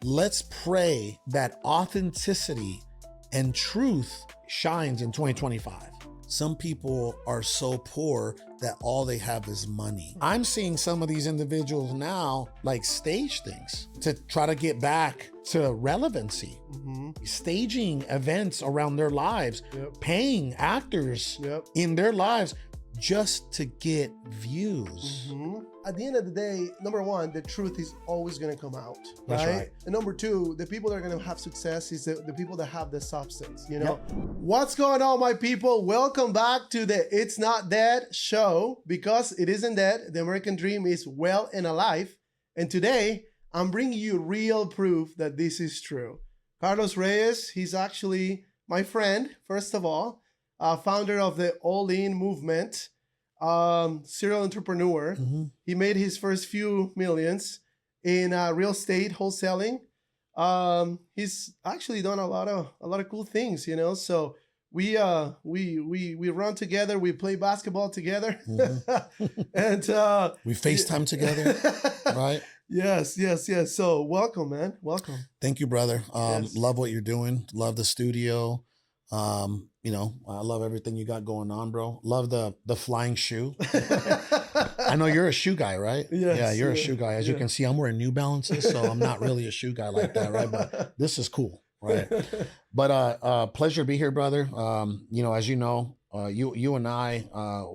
Let's pray that authenticity and truth shines in 2025. Some people are so poor that all they have is money. I'm seeing some of these individuals now like stage things to try to get back to relevancy, staging events around their lives, paying actors in their lives just to get views. At the end of the day, number one, the truth is always going to come out. That's right. And number two, the people that are going to have success is the people that have the substance, you know? What's going on, my people? Welcome back to the It's Not Dead show, because it isn't dead. The American dream is well and alive. And today, I'm bringing you real proof that this is true. Carlos Reyes, he's actually my friend, first of all, founder of the All In movement, serial entrepreneur. He made his first few millions in real estate wholesaling. He's actually done a lot of cool things, you know. So we run together, we play basketball together, and we FaceTime together, right? Yes. So welcome, man. Welcome. Thank you, brother. Love what you're doing. Love the studio. You know, I love everything you got going on, bro. Love the flying shoe. I know you're a shoe guy, right? Yes, yeah, you're a shoe guy. As you can see, I'm wearing New Balances, so I'm not really a shoe guy like that, right? But this is cool, right? But pleasure to be here, brother. You know, as you know, you and I,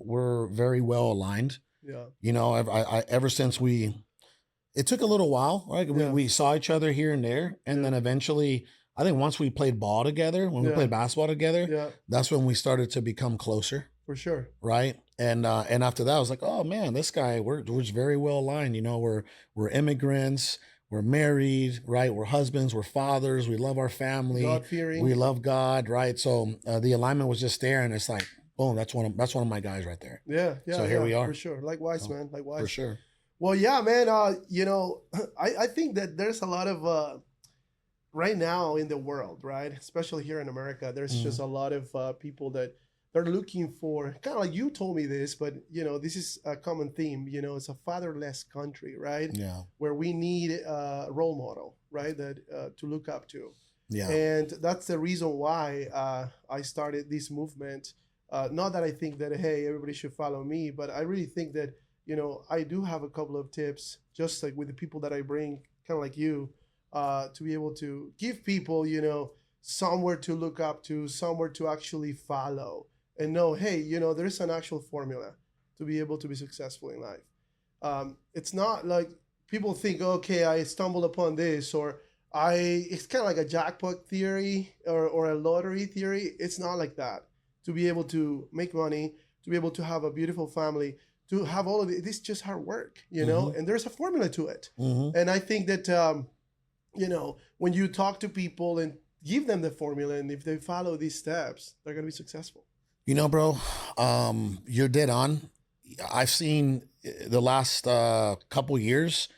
we're very well aligned. Yeah. You know, I ever since it took a little while, right? We saw each other here and there, and then eventually, I think once we played ball together, when we played basketball together, that's when we started to become closer. For sure. Right. And after that, I was like, oh man, this guy, we're very well aligned. You know, we're immigrants, we're married, right? We're husbands, we're fathers, we love our family, God-fearing. We love God, right? So the alignment was just there, and it's like, boom, that's one of my guys right there. Yeah. So here we are. For sure. Likewise, man. Likewise. For sure. Well, yeah, man. You know, I think that there's a lot of right now in the world, right? Especially here in America, there's just a lot of people that they're looking for, kind of like you told me this, but you know, this is a common theme. You know, it's a fatherless country, right? Yeah. Where we need a role model, right? That to look up to. Yeah. And that's the reason why I started this movement. Not that I think that, hey, everybody should follow me, but I really think that, you know, I do have a couple of tips, just like with the people that I bring, kind of like you, to be able to give people, you know, somewhere to look up to, somewhere to actually follow and know, hey, you know, there's an actual formula to be able to be successful in life. It's not like people think, okay, I stumbled upon this, or it's kind of like a jackpot theory or a lottery theory. It's not like that. To be able to make money, to be able to have a beautiful family, to have all of it, it's just hard work, you know, and there's a formula to it. And I think that, you know, when you talk to people and give them the formula, and if they follow these steps, they're going to be successful. You know, bro, you're dead on. I've seen the last couple years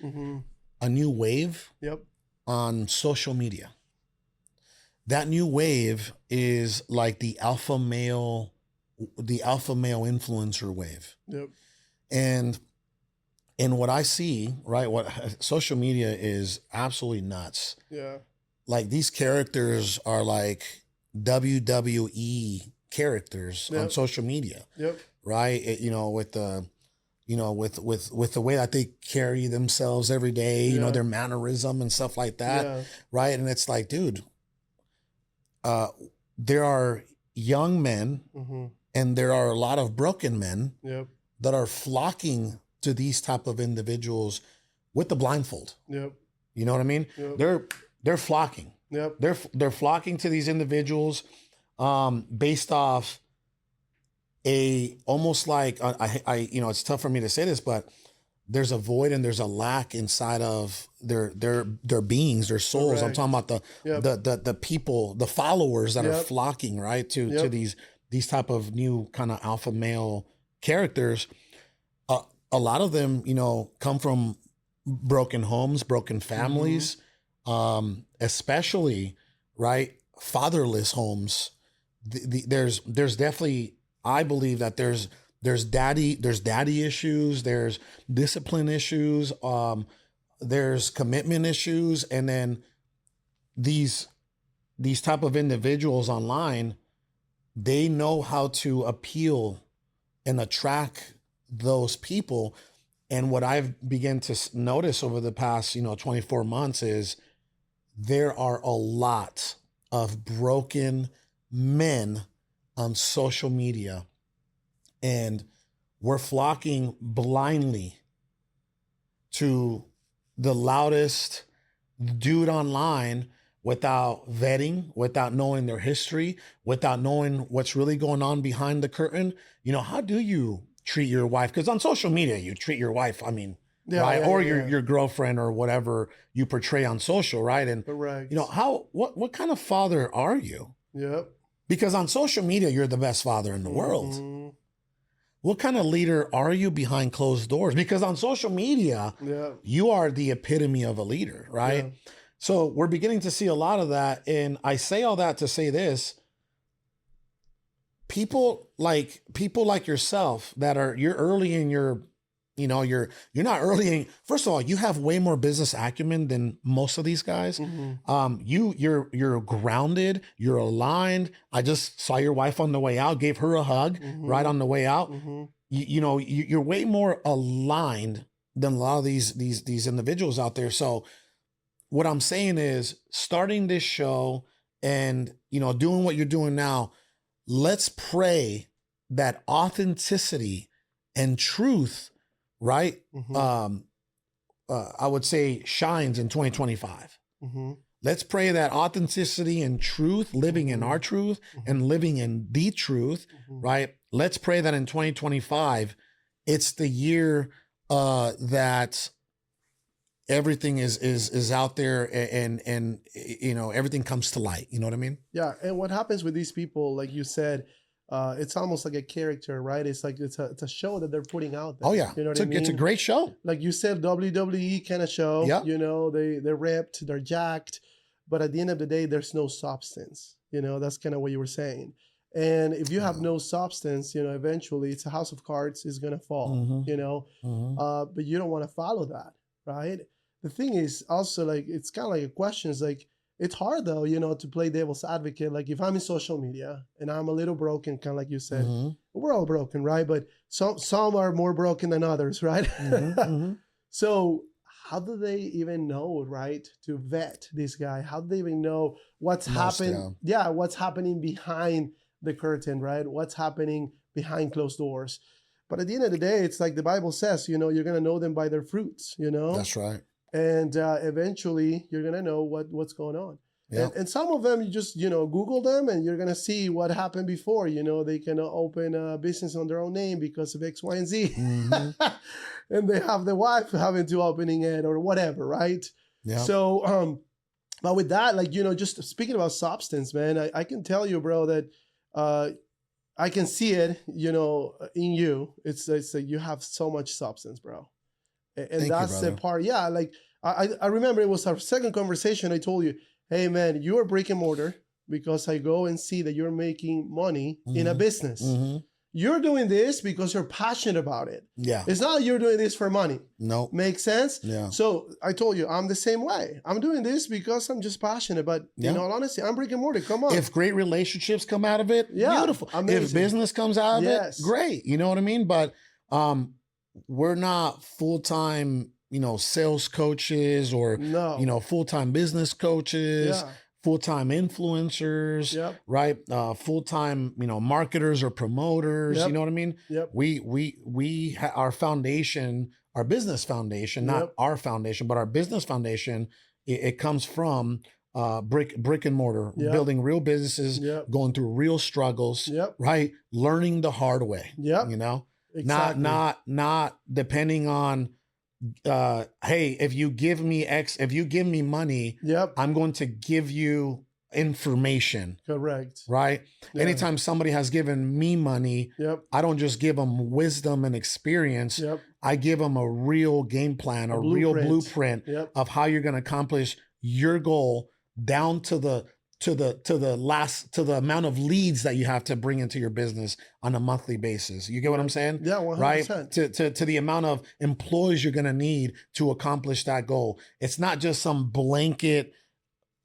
a new wave on social media. That new wave is like the alpha male influencer wave. And what I see, right, what social media is absolutely nuts. Yeah. Like these characters are like WWE characters on social media. Right? You know, with the with the way that they carry themselves every day, you know, their mannerism and stuff like that. Right? And it's like, dude, there are young men and there are a lot of broken men that are flocking to these type of individuals with the blindfold. You know what I mean? They're flocking. They're flocking to these individuals based off almost like I you know, it's tough for me to say this, but there's a void and there's a lack inside of their beings, their souls. Correct. I'm talking about the people, the followers that are flocking, right, to these type of new kind of alpha male characters. A lot of them, you know, come from broken homes, broken families, especially, right, fatherless homes. There's definitely, I believe that there's daddy issues, there's discipline issues, there's commitment issues, and then these type of individuals online, they know how to appeal and attract those people. And what I've begun to notice over the past, 24 months is there are a lot of broken men on social media, and we're flocking blindly to the loudest dude online without vetting, without knowing their history, without knowing what's really going on behind the curtain. How do you treat your wife? Because on social media, you treat your wife, right? Or your girlfriend or whatever you portray on social, right? And correct. What kind of father are you? Yep. Because on social media, you're the best father in the world. What kind of leader are you behind closed doors? Because on social media, you are the epitome of a leader, right? Yeah. So we're beginning to see a lot of that. And I say all that to say this: people like yourself you're early in your, you're not early in, first of all, you have way more business acumen than most of these guys. You're grounded, you're aligned. I just saw your wife on the way out, gave her a hug right on the way out. You're way more aligned than a lot of these individuals out there. So what I'm saying is, starting this show and, doing what you're doing now, let's pray that authenticity and truth, right? I would say shines in 2025. Let's pray that authenticity and truth, living in our truth and living in the truth, right? Let's pray that in 2025, it's the year that everything is out there and everything comes to light. You know what I mean? Yeah. And what happens with these people, like you said, it's almost like a character, right? It's like it's a show that they're putting out there. Oh yeah, you know what I mean? It's a great show. Like you said, WWE kind of show. Yeah. They're ripped, they're jacked, but at the end of the day, there's no substance. That's kind of what you were saying. And if you have no substance, eventually it's a house of cards is gonna fall. But you don't want to follow that, right? The thing is also, like, it's kind of like a question. It's like, it's hard though, to play devil's advocate. Like if I'm in social media and I'm a little broken, kind of like you said, we're all broken, right? But some are more broken than others, right? So how do they even know, right, to vet this guy? How do they even know what's happening? Yeah, what's happening behind the curtain, right? What's happening behind closed doors? But at the end of the day, it's like the Bible says, you're going to know them by their fruits, That's right. And eventually you're going to know what's going on. Yeah. And some of them, you just, Google them and you're going to see what happened before. They can open a business on their own name because of X, Y, and Z. And they have the wife having to opening it or whatever, right? Yeah. So, but with that, like, just speaking about substance, man, I can tell you, bro, that I can see it, in you. It's like you have so much substance, bro. And that's the part. Yeah, like I remember it was our second conversation. I told you, hey man, you are brick and mortar because I go and see that you're making money in a business. You're doing this because you're passionate about it. Yeah. It's not you're doing this for money. No. Make sense? Yeah. So I told you, I'm the same way. I'm doing this because I'm just passionate. But in all honesty, I'm brick and mortar. Come on. If great relationships come out of it, beautiful. Amazing. If business comes out of it, great. You know what I mean? But we're not full-time, sales coaches or, full-time business coaches, full-time influencers, right? Full-time, marketers or promoters, you know what I mean? We our foundation, our business foundation, not our foundation, but our business foundation, it comes from brick and mortar, building real businesses, going through real struggles, right? Learning the hard way, Exactly. Not depending on, hey, if you give me money, I'm going to give you information. Correct. Right. Yeah. Anytime somebody has given me money, I don't just give them wisdom and experience. I give them a real game plan, a real blueprint of how you're going to accomplish your goal down to the amount of leads that you have to bring into your business on a monthly basis. You get what I'm saying? Yeah, 100%. Right? To the amount of employees you're going to need to accomplish that goal. It's not just some blanket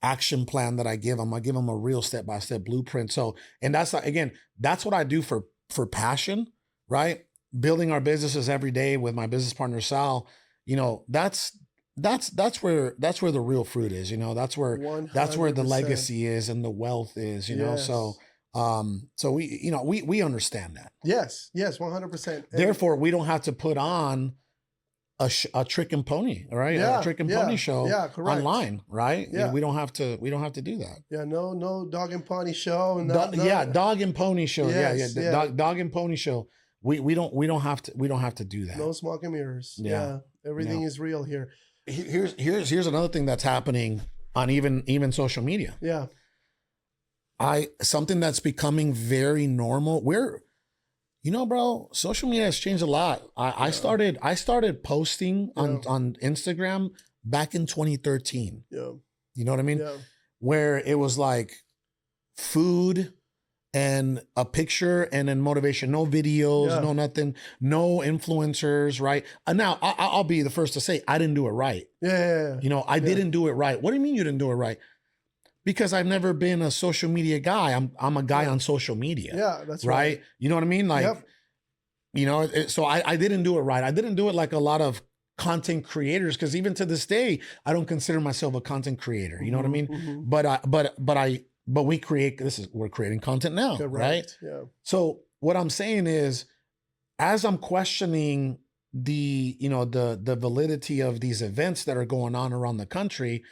action plan that I give them. I give them a real step-by-step blueprint. So, and that's again, that's what I do for passion, right? Building our businesses every day with my business partner Sal. You know, that's where the real fruit is. You know, that's where 100%. the legacy is and the wealth is. You know, so we understand that. Yes, 100%. Therefore, we don't have to put on a trick and pony, right? A trick and pony show online, right? Yeah. You know, we don't have to do that. Yeah, no dog and pony show. Dog and pony show. Yes, Dog and pony show. We don't have to do that. No smoke and mirrors. Yeah. Everything is real here. Here's another thing that's happening on even social media. Yeah. Something that's becoming very normal. You know, bro, social media has changed a lot. I started posting on Instagram back in 2013. Yeah. You know what I mean? Yeah. Where it was like food and a picture and then motivation, no videos, no nothing, no influencers, right? Now, I'll be the first to say I didn't do it right. Yeah. You know, I didn't do it right. What do you mean you didn't do it right? Because I've never been a social media guy. I'm a guy on social media. Yeah, that's right. You know what I mean? Like, you know, so I didn't do it right. I didn't do it like a lot of content creators, because even to this day, I don't consider myself a content creator. You know what I mean? Mm-hmm. But we create, we're creating content now, right? Yeah. So what I'm saying is, as I'm questioning the validity of these events that are going on around the country,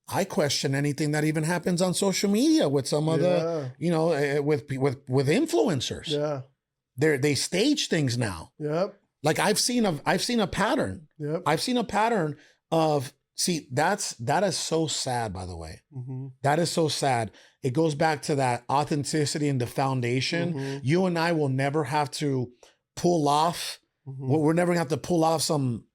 I question anything that even happens on social media with some other, with influencers. Yeah. They stage things now. Yep. Like I've seen a pattern. Yep. I've seen a pattern of, that is so sad, by the way. Mm-hmm. That is so sad. It goes back to that authenticity and the foundation. Mm-hmm. You and I will never have to pull off. Mm-hmm. We're never gonna have to pull off some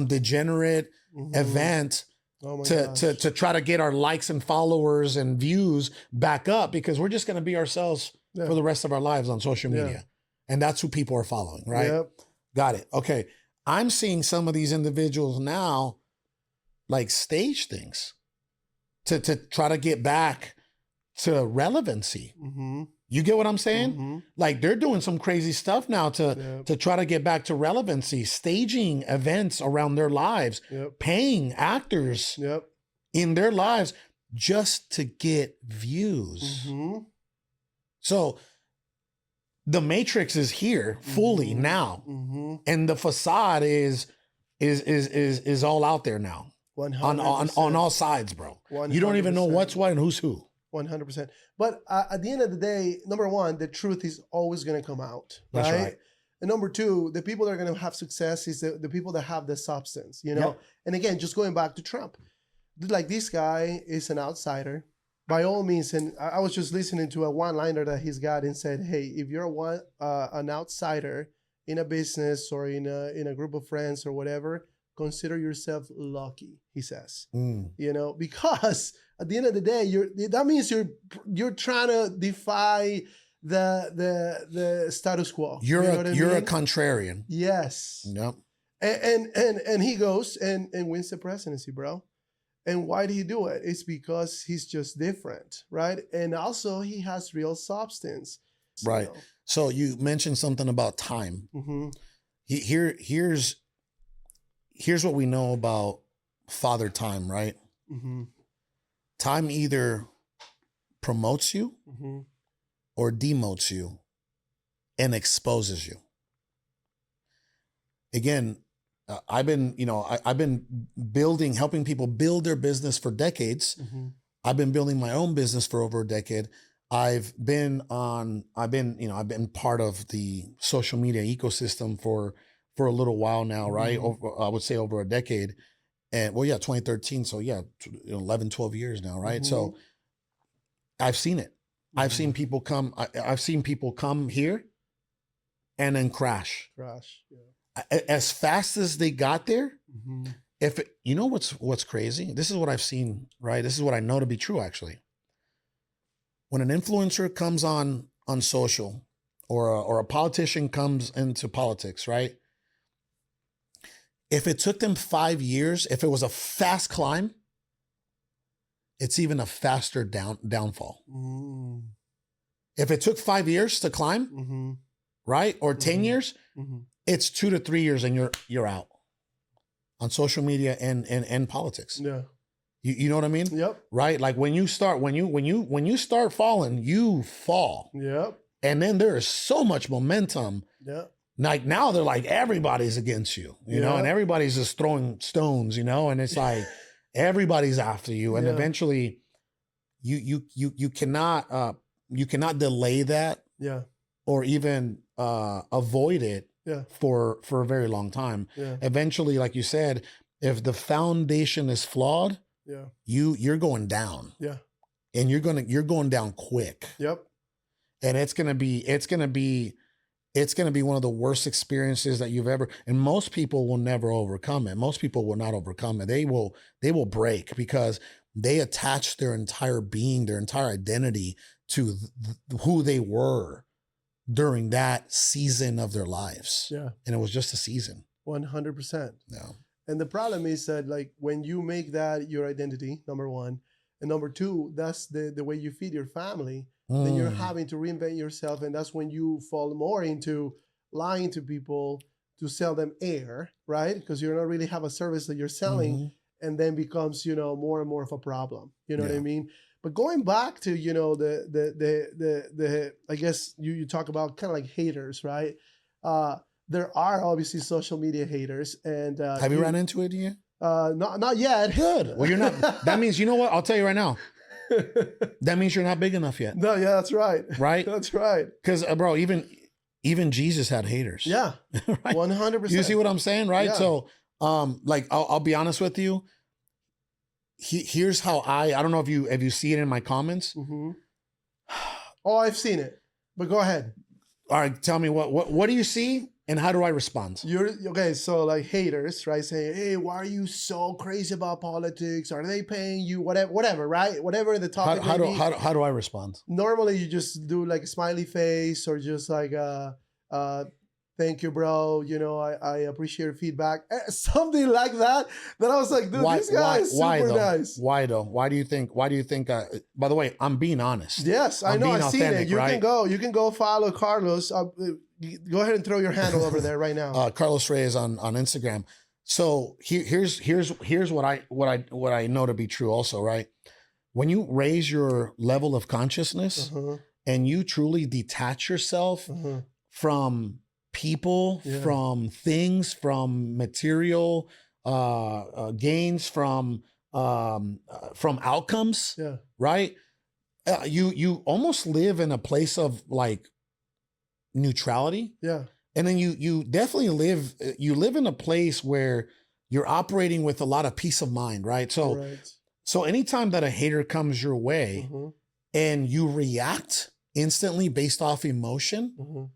degenerate event to try to get our likes and followers and views back up, because we're just gonna be ourselves for the rest of our lives on social media. Yeah. And that's who people are following, right? Yep. Got it. Okay. I'm seeing some of these individuals now like stage things to try to get back to relevancy. Mm-hmm. You get what I'm saying? Mm-hmm. Like they're doing some crazy stuff now to try to get back to relevancy, staging events around their lives, paying actors in their lives just to get views. Mm-hmm. So the matrix is here fully now, and the facade is all out there now. 100%. On all sides, bro. 100%. You don't even know what's what and who's who. 100%. But at the end of the day, number one, the truth is always going to come out. That's right. And number two, the people that are going to have success is the people that have the substance, you know? And again, just going back to Trump, like this guy is an outsider by all means. And I was just listening to a one-liner that he's got and said, hey, if you're an outsider in a business or in a group of friends or whatever, consider yourself lucky, he says. You know, because at the end of the day, that means you're trying to defy the status quo. You're a contrarian. Yes. Yep. And he goes and wins the presidency, bro. And why did he do it? It's because he's just different, right? And also he has real substance. Right. You know. So you mentioned something about time. Mm-hmm. Here's what we know about Father Time, right? Mm-hmm. Time either promotes you or demotes you and exposes you. Again, I've been helping people build their business for decades. I've been building my own business for over a decade. I've been part of the social media ecosystem for a little while now, right? I would say over a decade. And 2013. So 11, 12 years now, right? So I've seen it. I've seen people come. I've seen people come here and then crash. As fast as they got there. You know what's crazy? This is what I've seen, right? This is what I know to be true, actually. When an influencer comes on social, or a politician comes into politics, right? If it took them 5 years, if it was a fast climb, it's even a faster downfall. Mm. If it took 5 years to climb, Mm-hmm. right, or 10 years, Mm-hmm. it's 2 to 3 years, and you're out on social media and politics. Yeah. You know what I mean? Yep. Right? Like when you start falling, you fall. Yep. And then there is so much momentum. Yep. Like now they're like everybody's against you, you know, and everybody's just throwing stones, you know, and it's like everybody's after you. And eventually you cannot delay that or even avoid it for a very long time. Yeah. Eventually, like you said, if the foundation is flawed, you're going down. Yeah. And you're going down quick. Yep. And it's gonna be one of the worst experiences that you've ever, and most people will never overcome it. Most people will not overcome it. They will break because they attach their entire being, their entire identity to who they were during that season of their lives. Yeah. And it was just a season. 100%. Yeah. And the problem is that like when you make that your identity, number one, and number two, that's the way you feed your family, then you're having to reinvent yourself. And that's when you fall more into lying to people to sell them air, right? Because you don't really have a service that you're selling, and then becomes, more and more of a problem. You know what I mean? But going back to, the I guess you talk about kind of like haters, right? There are obviously social media haters. And have you run into it yet? Not yet. Good. Well, you're not. That means, you know what? I'll tell you right now. That means you're not big enough yet. No, yeah, that's right. Right? That's right. Because, bro, even Jesus had haters. Yeah. Right? 100%. You see what I'm saying? Right? Yeah. So, like, I'll be honest with you. Here's how I don't know if you see it in my comments. Mm-hmm. Oh, I've seen it. But go ahead. All right. Tell me what do you see? And how do I respond? You're okay. So like haters, right? Saying, "Hey, why are you so crazy about politics? Are they paying you? Whatever, right? Whatever the topic." How do I respond? Normally, you just do like a smiley face or just like thank you, bro. I appreciate your feedback. Something like that. Then I was like, dude, this guy is super nice. Why though? Why do you think? By the way, I'm being honest. Yes, I know. I've seen it. You can go follow Carlos. Go ahead and throw your handle over there right now. Carlos Reyes on Instagram. So here's what I know to be true also, right? When you raise your level of consciousness and you truly detach yourself from people, from things, from material gains, from outcomes, right? You almost live in a place of like neutrality. Yeah. And then you definitely live in a place where you're operating with a lot of peace of mind, right? So anytime that a hater comes your way and you react instantly based off emotion,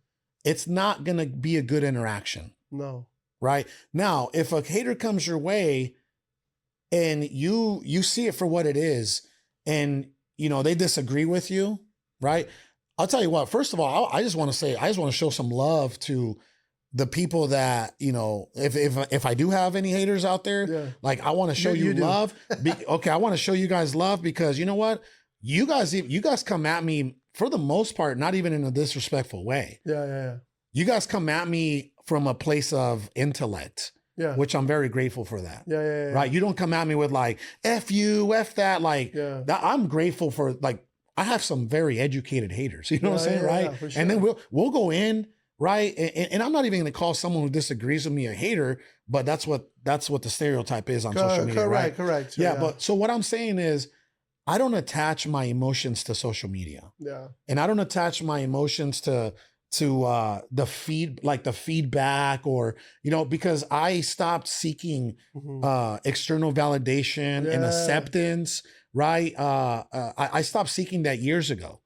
it's not going to be a good interaction. No. Right? Now, if a hater comes your way and you see it for what it is and they disagree with you, right? I'll tell you what, first of all, I just want to show some love to the people that, if I do have any haters out there, like I want to show you love. Okay. I want to show you guys love because you know what? You guys come at me for the most part, not even in a disrespectful way. Yeah. You guys come at me from a place of intellect. Yeah. Which I'm very grateful for that. Yeah. Right. You don't come at me with like, F you, F that. Like I'm grateful for like, I have some very educated haters, you know what I'm saying? Right. Yeah, sure. And then we'll go in, right. And I'm not even going to call someone who disagrees with me a hater, but that's what the stereotype is on social media. Correct. Right? Correct. Yeah. But so what I'm saying is I don't attach my emotions to social media. Yeah. And I don't attach my emotions to the feedback or, because I stopped seeking external validation and acceptance. Right. I stopped seeking that years ago.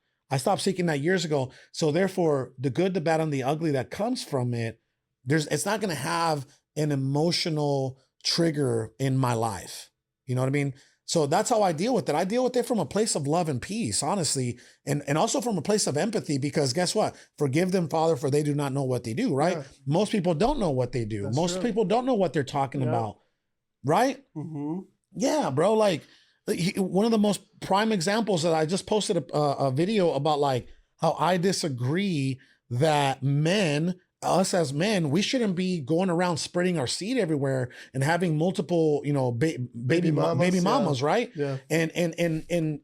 So therefore the good, the bad, and the ugly that comes from it, it's not going to have an emotional trigger in my life. You know what I mean? So that's how I deal with it. I deal with it from a place of love and peace, honestly. And also from a place of empathy, because guess what? Forgive them, Father, for they do not know what they do, right? Yeah. Most people don't know what they do. That's Most true. People don't know what they're talking about. Right? Mm-hmm. Yeah, bro. Like, One of the most prime examples that I just posted a video about, like how I disagree that us as men, we shouldn't be going around spreading our seed everywhere and having multiple, baby mamas, right? Yeah. And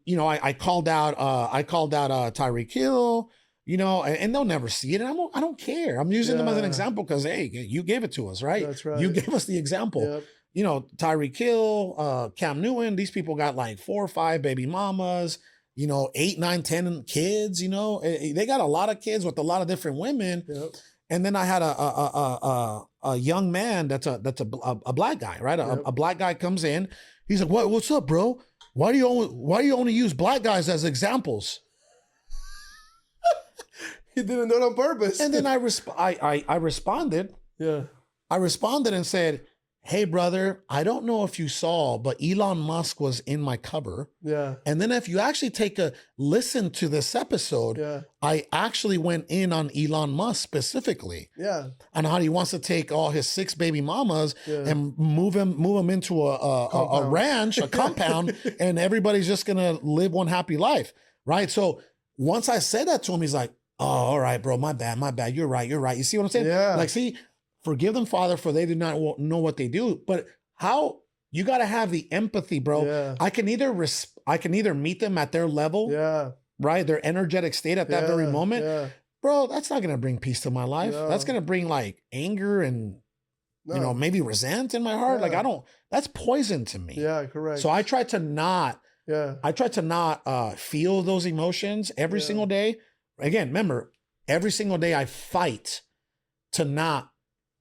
I called out Tyreek Hill, and they'll never see it, and I don't care. I'm using them as an example because, hey, you gave it to us, right? That's right. You gave us the example. Yep. Tyreek Hill, Cam Newton, these people got like 4 or 5 baby mamas, 8, 9, 10 kids, they got a lot of kids with a lot of different women. Yep. And then I had a young man that's a black guy, right? A black guy comes in. He's like, what's up, bro? Why do you only use black guys as examples? He didn't do it on purpose. And then I responded. Yeah. I responded and said, hey, brother, I don't know if you saw, but Elon Musk was in my cover. Yeah. And then if you actually take a listen to this episode, I actually went in on Elon Musk specifically. Yeah. On how he wants to take all his 6 baby mamas and move them into a ranch, a compound, and everybody's just going to live one happy life. Right. So once I said that to him, he's like, oh, all right, bro, my bad. You're right. You see what I'm saying? Yeah. Like, see, forgive them, Father, for they do not know what they do. But how you got to have the empathy, bro. Yeah. I can either meet them at their level, right, their energetic state at that very moment, bro. That's not gonna bring peace to my life. No. That's gonna bring like anger and maybe resent in my heart. Like that's poison to me. Yeah, correct. So I try to not. Feel those emotions every single day. Again, remember, every single day I fight to not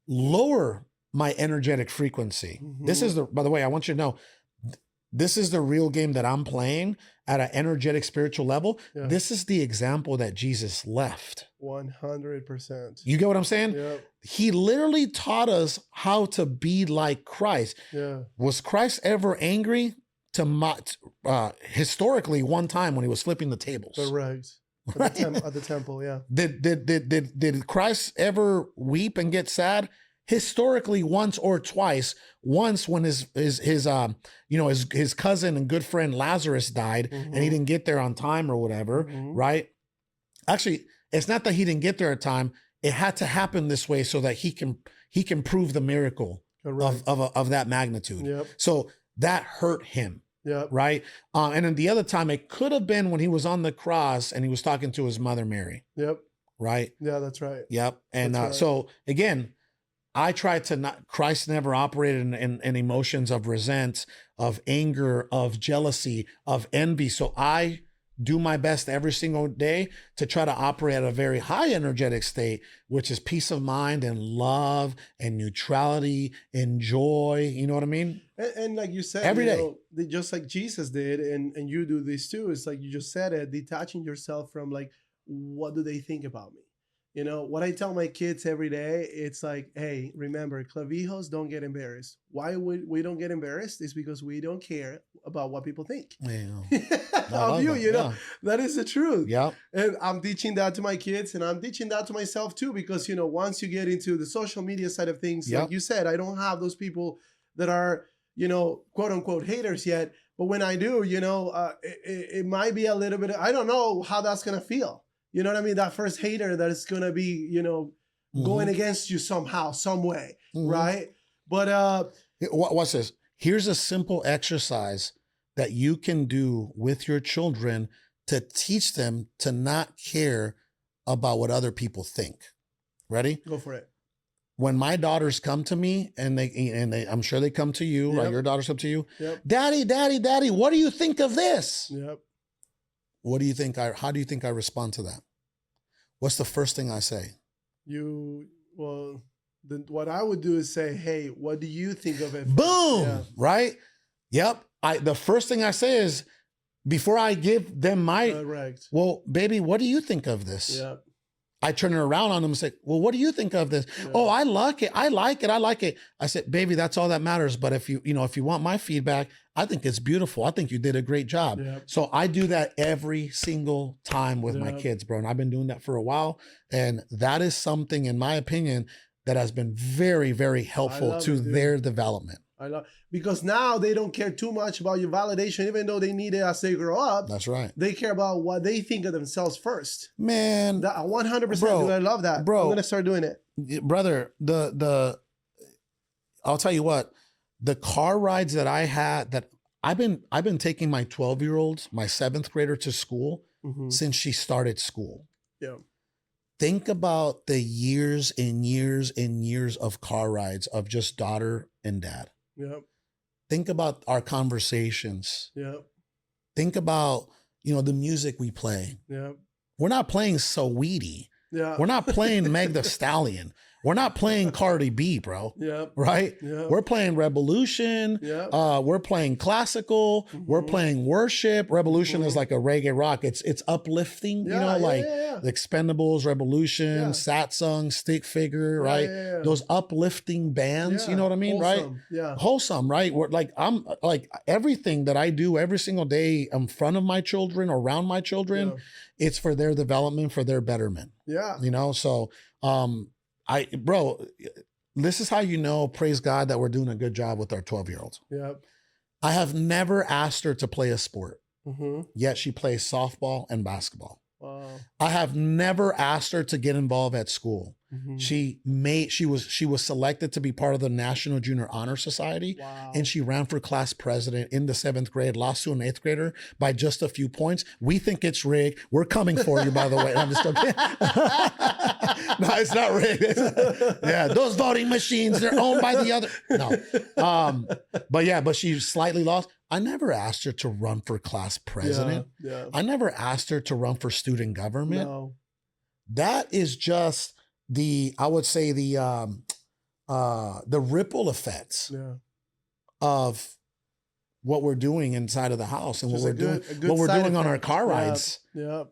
lower my energetic frequency. Mm-hmm. This is by the way, I want you to know, this is the real game that I'm playing at an energetic spiritual level. Yeah. This is the example that Jesus left. 100%. You get what I'm saying? Yeah. He literally taught us how to be like Christ. Yeah. Was Christ ever angry? Historically, one time when he was flipping the tables. Correct. At the temple, yeah. Did Christ ever weep and get sad? Historically, once or twice. Once when his cousin and good friend Lazarus died, and he didn't get there on time or whatever, right? Actually, it's not that he didn't get there on time. It had to happen this way so that he can prove the miracle of that magnitude. Yep. So that hurt him. Yep. Right. And then the other time, it could have been when he was on the cross and he was talking to his mother, Mary. Yep. Right. Yeah, that's right. Yep. And right. So again, I try to not, Christ never operated in emotions of resent, of anger, of jealousy, of envy. So I do my best every single day to try to operate at a very high energetic state, which is peace of mind and love and neutrality and joy. You know what I mean? And like you said, every day, just like Jesus did, and you do this too. It's like you just said it, detaching yourself from like, what do they think about me? What I tell my kids every day, it's like, hey, remember, clavijos don't get embarrassed. Why we don't get embarrassed is because we don't care about what people think. Of you, that is the truth. Yeah. And I'm teaching that to my kids, and I'm teaching that to myself too, because, once you get into the social media side of things, like you said, I don't have those people that are, quote unquote haters yet. But when I do, it might be a little bit, I don't know how that's going to feel. You know what I mean? That first hater that is going to be, going against you somehow, some way, right? But watch this. Here's a simple exercise that you can do with your children to teach them to not care about what other people think. Ready? Go for it. When my daughters come to me, and they I'm sure they come to you, right? Your daughters come to you. Yep. Daddy, what do you think of this? Yep. What do you think? How do you think I respond to that? What's the first thing I say? What I would do is say, hey, what do you think of it? Boom. Yeah. Right. Yep. The first thing I say is, before I give them well, baby, what do you think of this? Yep. I turn it around on them and say, well, what do you think of this? Yeah. Oh, I like it. I like it. I said, baby, that's all that matters. But if you want my feedback, I think it's beautiful. I think you did a great job. Yep. So I do that every single time with my kids, bro. And I've been doing that for a while. And that is something, in my opinion, that has been very, very helpful to their development. because now they don't care too much about your validation, even though they need it as they grow up. That's right. They care about what they think of themselves first. Man, That 100%. bro, Dude, I love that. bro. I'm gonna start doing it, brother. I'll tell you what. The car rides that I had, that I've been taking my 12-year-old, my 7th grader to school since she started school. Yeah. Think about the years and years and years of car rides of just daughter and dad. Yep. Think about our conversations. Yep. Think about, the music we play. Yep. We're not playing Saweetie. Yeah. We're not playing Meg the Stallion. We're not playing Cardi B, bro. Yep. Right? Yep. We're playing Revolution. Yep. We're playing classical. We're playing worship. Revolution is like a reggae rock. It's uplifting, The Expendables, Revolution, Satsang, Stick Figure, right? Those uplifting bands, you know what I mean, Wholesome. right? Yeah. Wholesome, right? I'm like everything that I do every single day in front of my children, around my children, it's for their development, for their betterment. Yeah. So bro, this is how praise God, that we're doing a good job with our 12-year-old. Yep. I have never asked her to play a sport, Mm-hmm. yet she plays softball and basketball. Wow. I have never asked her to get involved at school. Mm-hmm. She was selected to be part of the National Junior Honor Society. Wow. And she ran for class president in the 7th grade, lost to an 8th grader by just a few points. We think it's rigged. We're coming for you, by the way. I'm just joking. No, it's not rigged. Those voting machines, they're owned by the other. No. But she slightly lost. I never asked her to run for class president. Yeah. I never asked her to run for student government. No. That is just I would say the ripple effects of what we're doing inside of the house and what we're doing on our car rides. Yeah.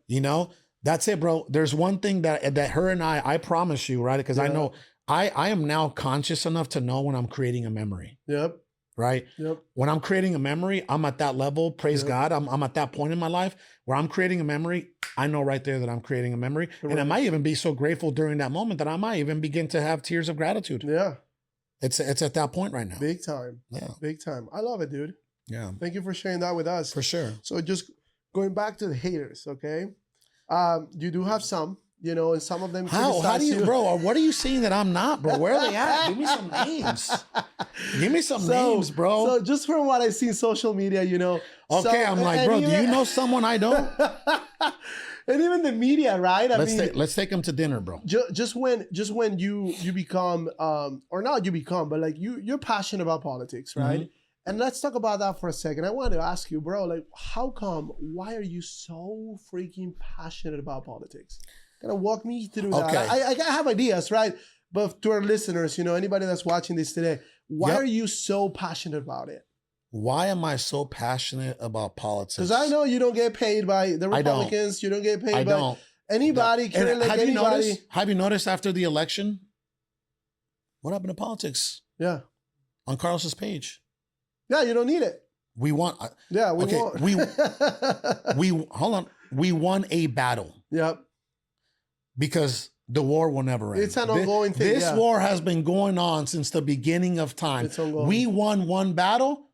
That's it, bro. There's one thing that her and I promise you, right? Because I know I am now conscious enough to know when I'm creating a memory. Yep. Right? Yep. When I'm creating a memory, I'm at that level. Praise God. I'm at that point in my life where I'm creating a memory. I know right there that I'm creating a memory. Right. And I might even be so grateful during that moment that I might even begin to have tears of gratitude. Yeah. It's at that point right now. Big time. Yeah. Big time. I love it, dude. Yeah. Thank you for sharing that with us. For sure. So just going back to the haters, okay? You do have some, and some of them How do you, bro? What are you seeing that I'm not, bro? Where are they at? Give me some names. Give me some names, bro. So just from what I see in social media, Okay, I'm like, bro, do you know someone I don't? And even the media, right? Let's take them to dinner, bro. Just when you become, or not you become, but like you're passionate about politics, right? Mm-hmm. And let's talk about that for a second. I wanted to ask you, bro, like, why are you so freaking passionate about politics? Kind of walk me through that. I have ideas, right? But to our listeners, anybody that's watching this today, why are you so passionate about it? Why am I so passionate about politics? Because I know you don't get paid by the Republicans. You don't get paid by anybody. Have you noticed after the election, what happened to politics? Yeah. On Carlos's page. Yeah, you don't need it. We won. Hold on. We won a battle. Yep. Because the war will never end. It's an ongoing thing. This war has been going on since the beginning of time. It's ongoing. We won one battle.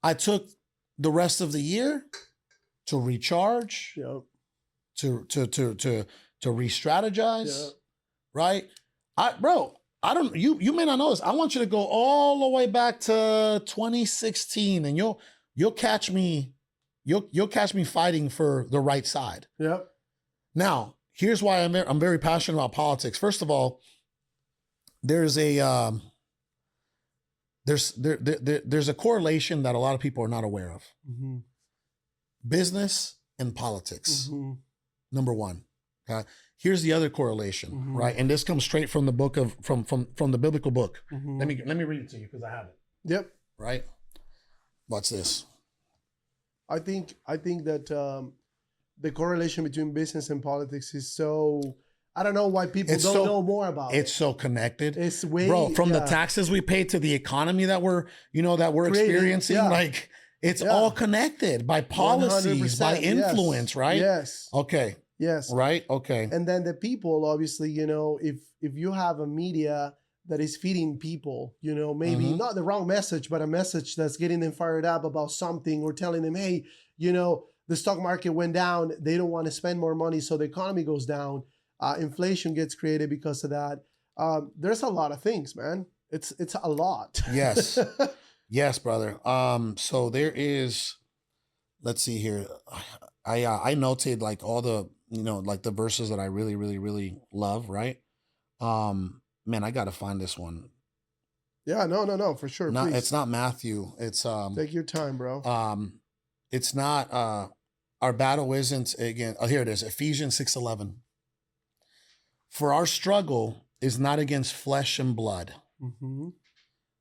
I took the rest of the year to recharge, to re-strategize, right? You may not know this. I want you to go all the way back to 2016, and you'll catch me. You'll catch me fighting for the right side. Yep. Now, here's why I'm very passionate about politics. First of all, there's a correlation that a lot of people are not aware of. Mm-hmm. Business and politics. Mm-hmm. Number one. Here's the other correlation, right? And this comes straight from the book from the biblical book. Mm-hmm. Let me read it to you because I have it. Yep. Right. Watch this. I think that the correlation between business and politics is so. I don't know why people don't know more about it. It's so connected. It's way, bro, from the taxes we pay to the economy that we're experiencing, like it's all connected by policies, by influence, right? Yes. Okay. Yes. Right. Okay. And then the people, obviously, if you have a media that is feeding people, you know, maybe not the wrong message, but a message that's getting them fired up about something, or telling them, hey, you know, the stock market went down. They don't want to spend more money, so the economy goes down. Inflation gets created because of that. There's a lot of things, man. It's a lot. Yes. Yes, brother. So there is, let's see here. I noted like all the, you know, like the verses that I really, really, really love, right? Man, I gotta find this one. Yeah, no, for sure. Not, Please. it's not Matthew. It's Take your time, bro. it's not our battle isn't again. Oh, here it is. Ephesians 6:11. For our struggle is not against flesh and blood,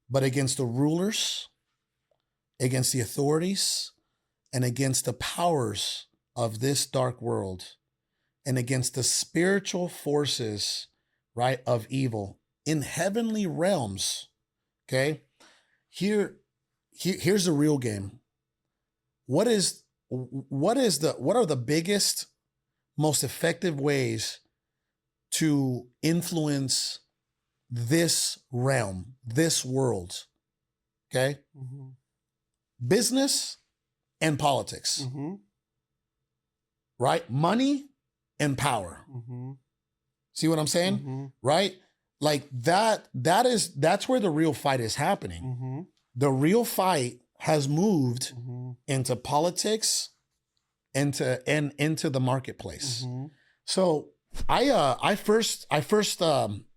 but against the rulers, against the authorities, and against the powers of this dark world, and against the spiritual forces, right, of evil in heavenly realms. Okay. Here's the real game. What are the biggest, most effective ways to influence this realm, this world? Okay. Business and politics, right? Money and power. See what I'm saying? Right? Like that's where the real fight is happening. The real fight has moved into politics, into the marketplace. So I first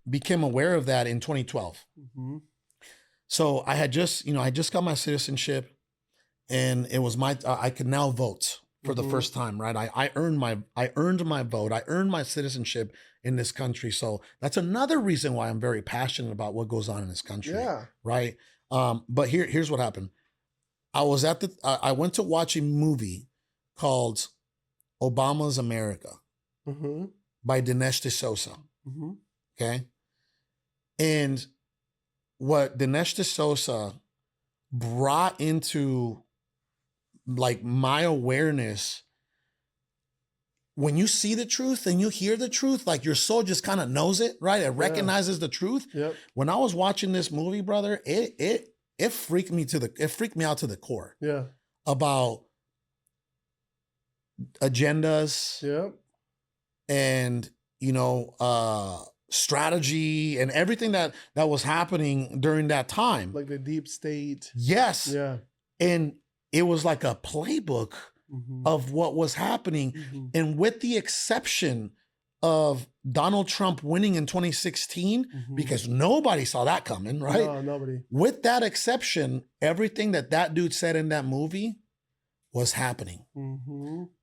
became aware of that in 2012. So I had just, you know, I just got my citizenship, and it was I could now vote for the first time, right? I earned my vote. I earned my citizenship in this country. So that's another reason why I'm very passionate about what goes on in this country. Yeah. Right. But here's what happened. I went to watch a movie called Obama's America by Dinesh D'Souza. Okay. And what Dinesh D'Souza brought into like my awareness, when you see the truth and you hear the truth, like your soul just kind of knows it, right? It recognizes the truth. Yep. When I was watching this movie, brother, it freaked me out to the core. Yeah. About agendas. Yep. And, you know, strategy and everything that was happening during that time. Like the deep state. Yes. Yeah. And it was like a playbook of what was happening. And with the exception of Donald Trump winning in 2016, because nobody saw that coming, right? No, nobody. With that exception, everything that dude said in that movie was happening.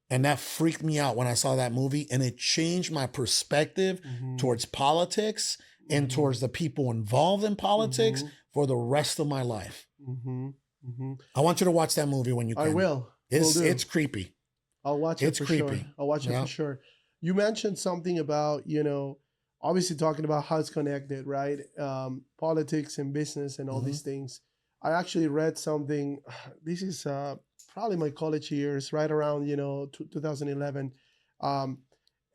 And that freaked me out when I saw that movie, and it changed my perspective towards politics and towards the people involved in politics for the rest of my life. I want you to watch that movie when you can. I will. It's creepy. I'll watch it. It's creepy. Sure. I'll watch it for sure. You mentioned something about, you know, obviously talking about how it's connected, right? Politics and business and all these things. I actually read something. This is probably my college years, right around, you know, 2011. And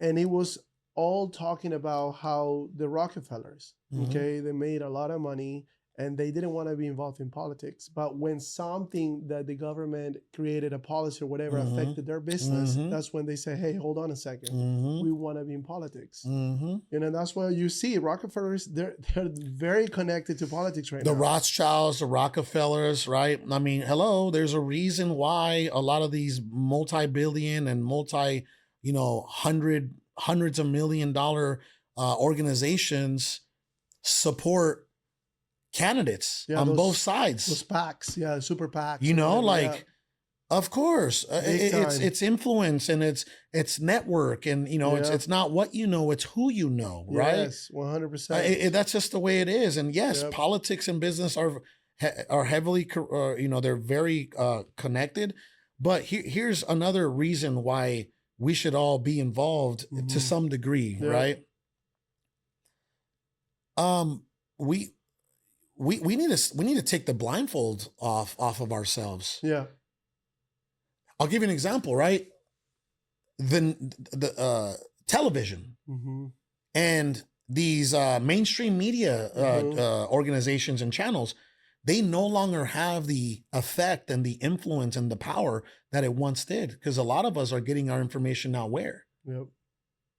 it was all talking about how the Rockefellers, okay, they made a lot of money and they didn't want to be involved in politics. But when something that the government created, a policy or whatever, affected their business, that's when they say, hey, hold on a second. We want to be in politics. You know, that's why you see Rockefellers, they're very connected to politics right now. The Rothschilds, the Rockefellers, right? I mean, hello, there's a reason why a lot of these multi-billion and you know, hundreds of $1 million organizations support candidates on both sides. Those PACs, super PACs. You know, like, of course, it's influence and it's network, and you know, it's not what you know, it's who you know, right? Yes, 100%. That's just the way it is, and yes, politics and business are heavily, you know, they're very connected. But here's another reason why we should all be involved to some degree, right? We need to take the blindfold off of ourselves. Yeah. I'll give you an example, right? The television and these mainstream media organizations and channels, they no longer have the effect and the influence and the power that it once did. Because a lot of us are getting our information now where? Yep.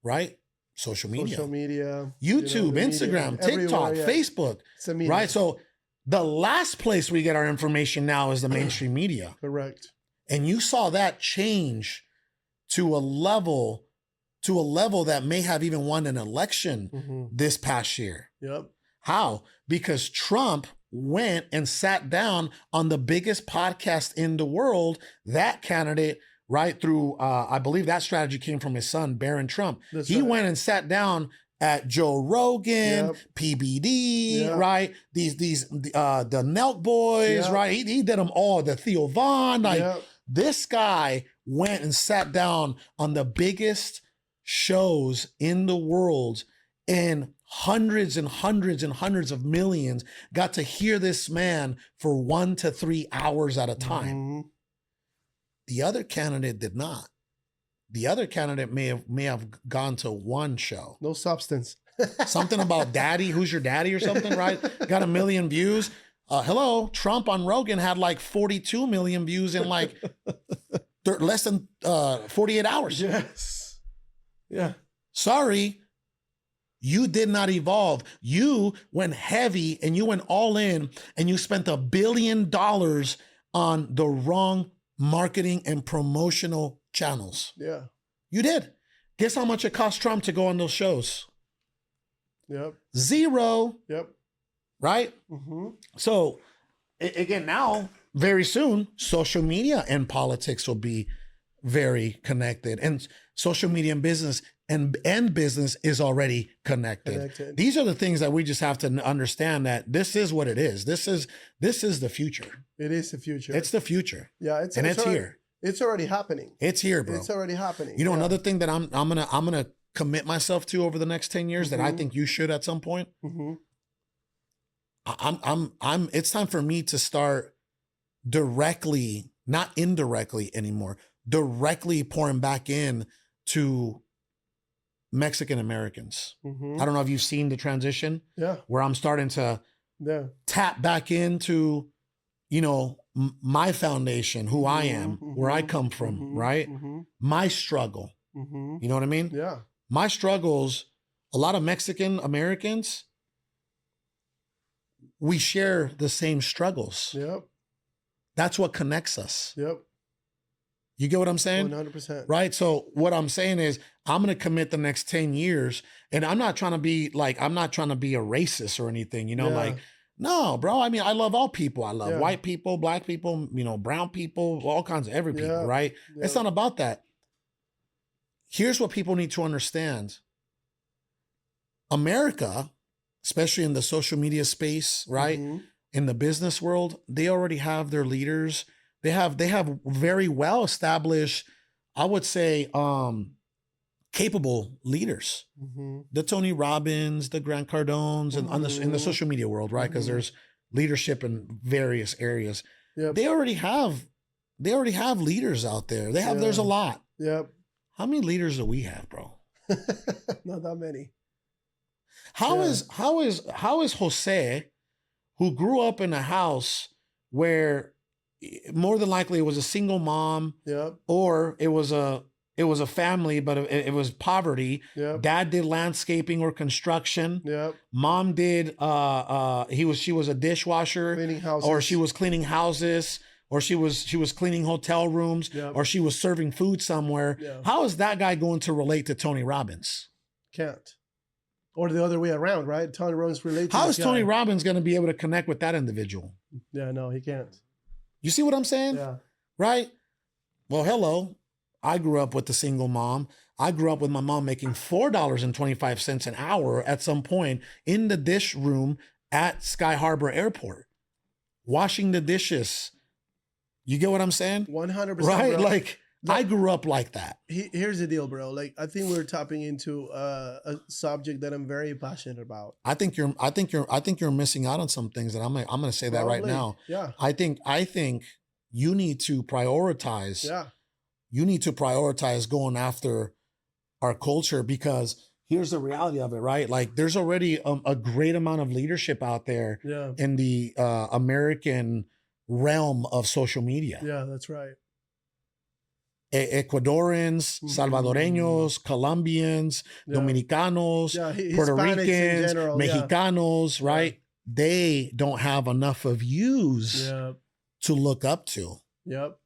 Right? Social media. Social media. YouTube, Instagram, TikTok, Facebook. Right? So the last place we get our information now is the mainstream media. Correct. And you saw that change to a level that may have even won an election this past year. Yep. How? Because Trump went and sat down on the biggest podcast in the world, that candidate, right, through, I believe that strategy came from his son, Barron Trump. He went and sat down at Joe Rogan, PBD, right? The Nelk Boys, right? He did them all, the Theo Vaughn. This guy went and sat down on the biggest shows in the world, and hundreds and hundreds and hundreds of millions got to hear this man for 1 to 3 hours at a time. The other candidate did not. The other candidate may have gone to one show. No substance. Something about daddy, who's your daddy or something, right? Got 1 million views. Hello, Trump on Rogan had like 42 million views in like less than 48 hours. Yes. Yeah. Sorry, you did not evolve. You went heavy and you went all in and you spent $1 billion on the wrong marketing and promotional channels. Yeah. You did. Guess how much it cost Trump to go on those shows? Yep. Zero. Yep. Right? So again, now, very soon, social media and politics will be very connected. And social media and business and business is already connected. These are the things that we just have to understand, that this is what it is. This is the future. It is the future. It's the future. Yeah, it's here. It's already happening. It's here, bro. It's already happening. You know, another thing that I'm gonna commit myself to over the next 10 years that I think you should at some point. It's time for me to start directly, not indirectly anymore, directly pouring back in to Mexican Americans. I don't know if you've seen the transition. Yeah. Where I'm starting to tap back into, you know, my foundation, who I am, where I come from, right? My struggle. You know what I mean? Yeah. My struggles, a lot of Mexican Americans, we share the same struggles. Yep. That's what connects us. Yep. You get what I'm saying? 100%. Right? So what I'm saying is I'm going to commit the next 10 years, and I'm not trying to be a racist or anything, you know, like, no, bro. I mean, I love all people. I love white people, black people, you know, brown people, all kinds of every people, right? It's not about that. Here's what people need to understand. America, especially in the social media space, right? In the business world, they already have their leaders. They have very well established, I would say, capable leaders. The Tony Robbins, the Grant Cardones, and in the social media world, right? Because there's leadership in various areas. They already have leaders out there. There's a lot. Yep. How many leaders do we have, bro? Not that many. How is Jose, who grew up in a house where more than likely it was a single mom, or it was a family, but it was poverty. Dad did landscaping or construction. Mom did she was a dishwasher, cleaning houses, or she was cleaning houses, or she was cleaning hotel rooms, or she was serving food somewhere. How is that guy going to relate to Tony Robbins? Can't. Or the other way around, right? Tony Robbins relates to How is Tony Robbins going to be able to connect with that individual? Yeah, no, he can't. You see what I'm saying? Yeah. Right? Well, hello. I grew up with the single mom. I grew up with my mom making $4.25 an hour at some point in the dish room at Sky Harbor Airport, washing the dishes. You get what I'm saying? 100%. Right? Bro. Like, I grew up like that. Here's the deal, bro. Like, I think we're tapping into a subject that I'm very passionate about. I think you're missing out on some things that I'm going to say that right now. Yeah. I think you need to prioritize. Yeah. You need to prioritize going after our culture, because here's the reality of it, right? Like there's already a great amount of leadership out there in the American realm of social media. Yeah, that's right. Ecuadorians, Salvadoreños, Colombians, Dominicanos, Puerto Ricans, general, Mexicanos, right? They don't have enough of yous to look up to. Yep.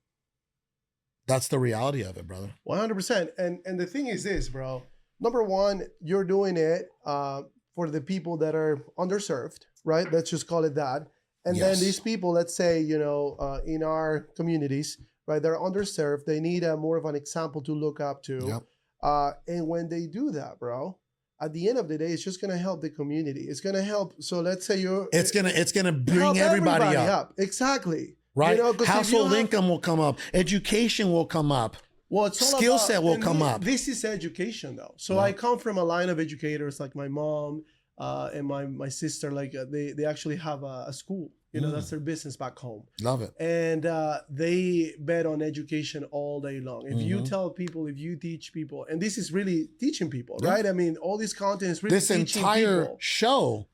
That's the reality of it, brother. 100%. And the thing is this, bro. Number one, you're doing it for the people that are underserved, right? Let's just call it that. And then these people, let's say, you know, in our communities, right, they're underserved. They need more of an example to look up to. And when they do that, bro, at the end of the day, it's just going to help the community. It's going to help. So let's say it's going to bring everybody up. Exactly. Right. You know, household income will come up. Education will come up. Well, it's all skill set will come up. This is education, though. So I come from a line of educators, like my mom and my sister. Like they actually have a school. You know, that's their business back home. Love it. And they bet on education all day long. If you tell people, if you teach people, and this is really teaching people, right? I mean, all this content is really teaching people. This entire show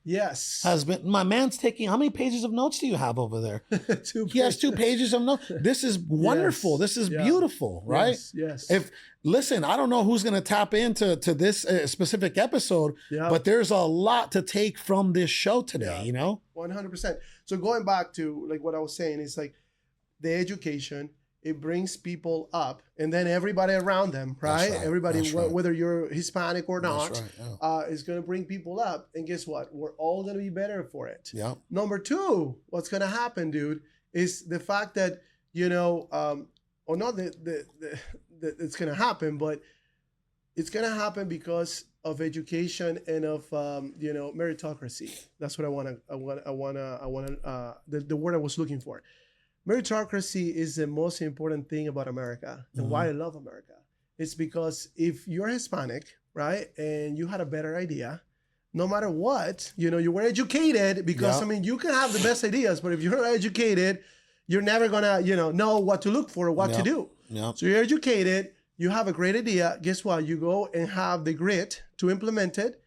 has been, my man's taking, how many pages of notes do you have over there? He has 2 pages of notes. This is wonderful. This is beautiful, right? Yes. Listen, I don't know who's going to tap into this specific episode, but there's a lot to take from this show today, you know? 100%. So going back to like what I was saying, is like the education, it brings people up, and then everybody around them, right? Everybody, whether you're Hispanic or not, is going to bring people up. And guess what? We're all going to be better for it. Number 2, what's going to happen, dude, is the fact that, you know, or not that it's going to happen, but it's going to happen because of education and of you know, meritocracy. That's what the word I was looking for. Meritocracy is the most important thing about America, and why I love America. It's because if you're Hispanic, right, and you had a better idea, no matter what, you know, you were educated, because I mean, you can have the best ideas, but if you're not educated, you're never gonna, you know what to look for, what to do. So you're educated. You have a great idea. Guess what? You go and have the grit to implement it.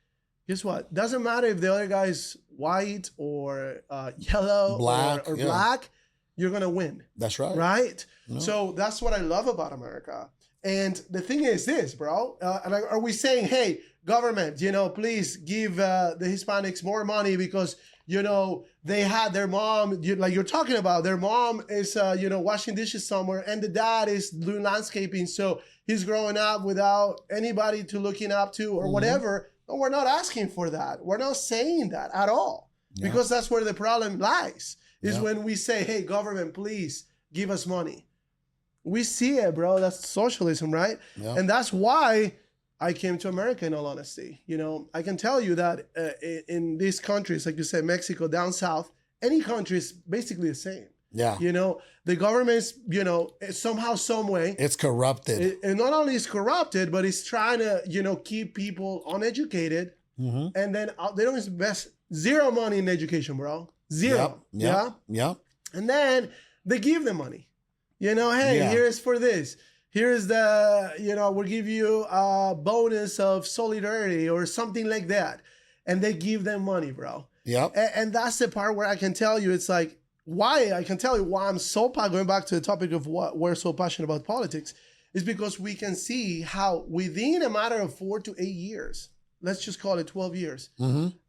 Guess what? Doesn't matter if the other guy is white or yellow, black, or black. You're going to win. That's right. Right? No. So that's what I love about America. And the thing is this, bro. Are we saying, hey, government, you know, please give the Hispanics more money because, you know, they had their mom, like you're talking about, their mom is, you know, washing dishes somewhere, and the dad is doing landscaping. So he's growing up without anybody to looking up to or whatever. No, we're not asking for that. We're not saying that at all, because that's where the problem lies, is when we say, hey, government, please give us money. We see it, bro. That's socialism, right? And that's why I came to America, in all honesty. You know, I can tell you that in these countries, like you said, Mexico, down south, any country is basically the same. You know, the government's, you know, somehow, some way, it's corrupted. And not only is corrupted, but it's trying to, you know, keep people uneducated. And then they don't invest zero money in education, bro. Zero. And then they give them money. You know, hey, here's for this. Here's the, you know, we'll give you a bonus of solidarity or something like that. And they give them money, bro. And that's the part where I can tell you, it's like, why I can tell you why I'm so going back to the topic of what we're so passionate about politics, is because we can see how within a matter of 4 to 8 years, let's just call it 12 years,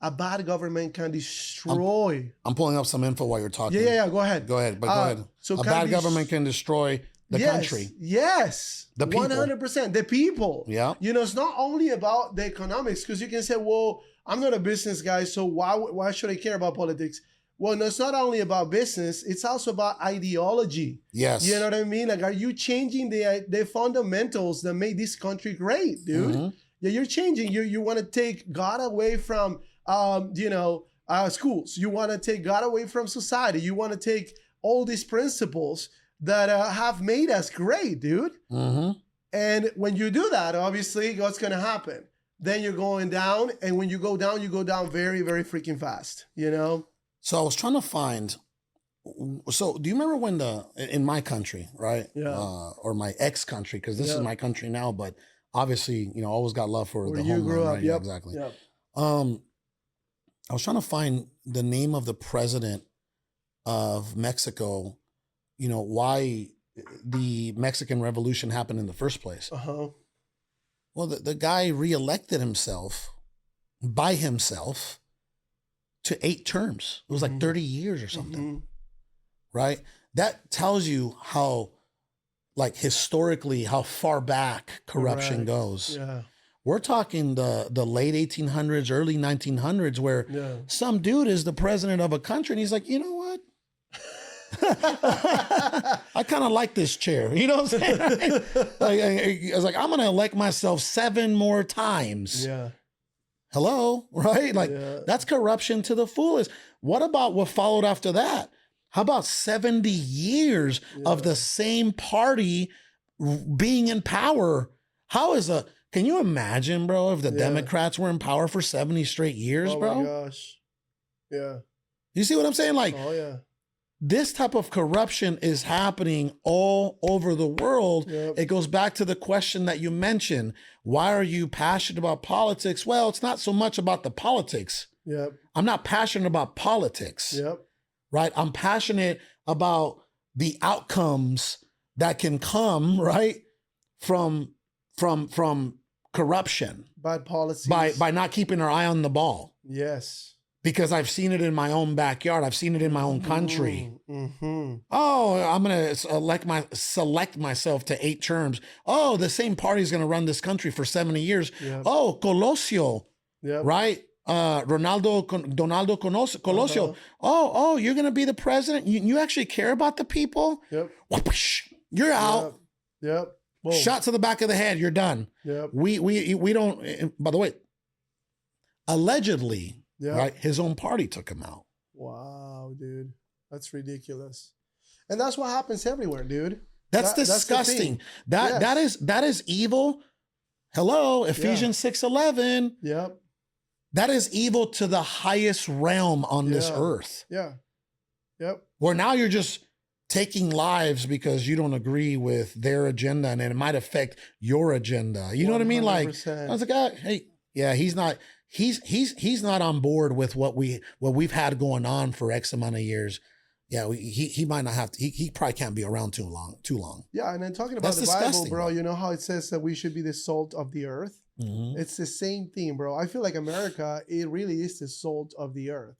a bad government can destroy. I'm pulling up some info while you're talking. Go ahead. Go ahead. But go ahead. So a bad government can destroy the country. The people. 100%. The people. You know, it's not only about the economics, because you can say, well, I'm not a business guy, so why should I care about politics? Well, no, it's not only about business, it's also about ideology. You know what I mean? Like, are you changing the fundamentals that made this country great, dude? You're changing. You want to take God away from, you know, schools. You want to take God away from society. You want to take all these principles that have made us great, dude. And when you do that, obviously, what's going to happen? Then you're going down. And when you go down very, very freaking fast, you know? So I was trying to find, so do you remember when in my country, right? Or my ex-country, because this is my country now, but obviously, always got love for Where the you homeland, grew up. right? Yep. Yeah, exactly. Yep. I was trying to find the name of the president of Mexico, why the Mexican Revolution happened in the first place. Uh-huh. Well, the guy reelected himself by himself to 8 terms. It was like 30 years or something, right? That tells you how, like, historically, how far back corruption goes. Yeah. We're talking the late 1800s, early 1900s, where some dude is the president of a country and he's like, you know what? I kind of like this chair. You know what I'm saying? I was like, I'm going to elect myself 7 more times. Yeah. Hello, right? Like, that's corruption to the fullest. What about what followed after that? How about 70 years of the same party being in power? Can you imagine, bro, if the Democrats were in power for 70 straight years, bro? Oh my gosh. Yeah. You see what I'm saying? Like, oh yeah. This type of corruption is happening all over the world. It goes back to the question that you mentioned. Why are you passionate about politics? Well, it's not so much about the politics. I'm not passionate about politics. Right? I'm passionate about the outcomes that can come, right, from corruption. Bad policies. By not keeping our eye on the ball. Yes. Because I've seen it in my own backyard. I've seen it in my own country. Oh, I'm going to select myself to 8 terms. Oh, the same party is going to run this country for 70 years. Oh, Colosio, right? Donaldo Colosio. Oh, you're going to be the president? You actually care about the people? You're out. Whoa. Shot to the back of the head. You're done. We don't, by the way, allegedly, right? His own party took him out. Wow, dude. That's ridiculous. And that's what happens everywhere, dude. That's disgusting. That is evil. Hello, Ephesians 6:11. That is evil to the highest realm on this earth. Where now you're just taking lives because you don't agree with their agenda and it might affect your agenda. You know what I mean? Like, I was like, hey, yeah, he's not on board with what we've had going on for X amount of years. Yeah, he might not have to. He probably can't be around too long. Yeah, and then talking about the Bible, bro, you know how it says that we should be the salt of the earth? It's the same thing, bro. I feel like America, it really is the salt of the earth.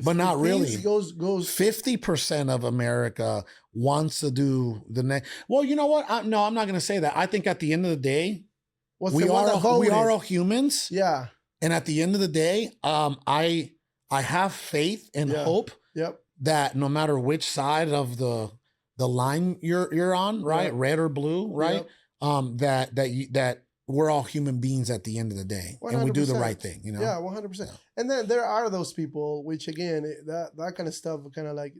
But not really. Goes 50% of America wants to do the next. Well, you know what? I'm not going to say that. I think at the end of the day, we are all humans. Yeah. And at the end of the day, I have faith and hope that no matter which side of the line you're on, right, red or blue, right, that we're all human beings at the end of the day, 100%. And we do the right thing, Yeah, 100%. And then there are those people, which again, that kind of stuff kind of like,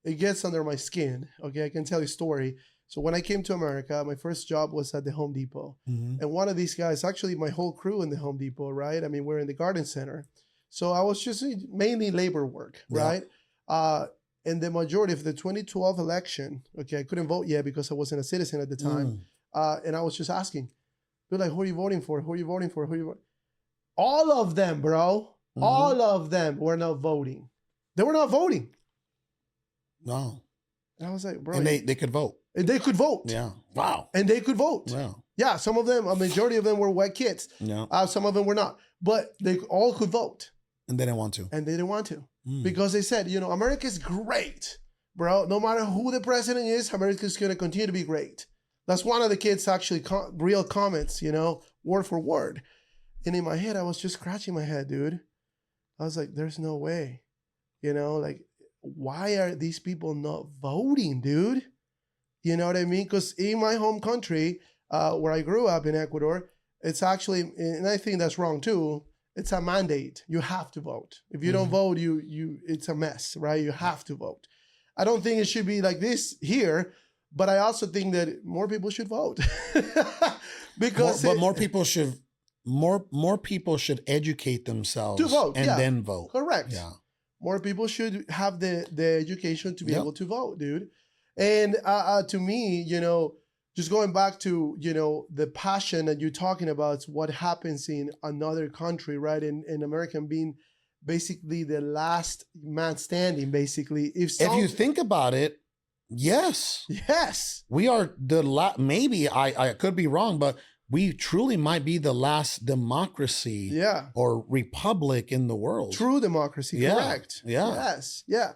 it gets under my skin. Okay, I can tell you a story. So when I came to America, my first job was at the Home Depot. And one of these guys, actually my whole crew in the Home Depot, right? I mean, we're in the garden center. So I was just mainly labor work, right? And the majority of the 2012 election, okay, I couldn't vote yet because I wasn't a citizen at the time. And I was just asking, they're like, who are you voting for? Who are you voting for? Who are you voting? All of them, bro. All of them were not voting. They were not voting. No. And I was like, bro. And they could vote. And they could vote. Yeah. Wow. And they could vote. Yeah. Yeah. Some of them, a majority of them were white kids. Yeah. Some of them were not. But they all could vote. And they didn't want to. And they didn't want to. Because they said, America's great, bro. No matter who the president is, America's going to continue to be great. That's one of the kids' actually real comments, word for word. And in my head, I was just scratching my head, dude. I was like, there's no way. Like, why are these people not voting, dude? You know what I mean? Because in my home country, where I grew up in Ecuador, it's actually, and I think that's wrong too, it's a mandate. You have to vote. If you don't vote, it's a mess, right? You have to vote. I don't think it should be like this here, but I also think that more people should vote. Because more people should educate themselves to vote and then vote. Correct. Yeah. More people should have the education to be able to vote, dude. And to me, just going back to, the passion that you're talking about, it's what happens in another country, right? In America being basically the last man standing, basically. If you think about it, yes. Yes. We are maybe I could be wrong, but we truly might be the last democracy or republic in the world. True democracy, correct. Yeah. Yes. Yeah.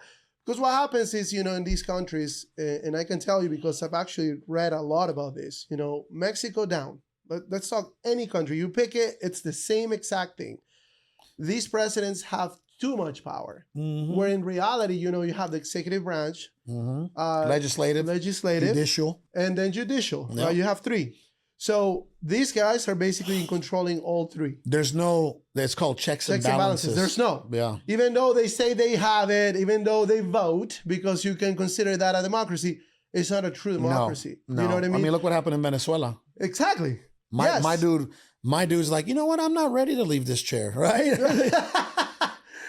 Because what happens is, in these countries, and I can tell you because I've actually read a lot about this, Mexico down. Let's talk any country. You pick it, it's the same exact thing. These presidents have too much power. Where in reality, you have the executive branch, legislative, judicial, and then judicial. Yep. You have three. So these guys are basically controlling all three. There's no, it's called checks and balances. There's no. Yeah. Even though they say they have it, even though they vote, because you can consider that a democracy, it's not a true democracy. No. You know what I mean? I mean, look what happened in Venezuela. Exactly. My dude's like, you know what? I'm not ready to leave this chair, right?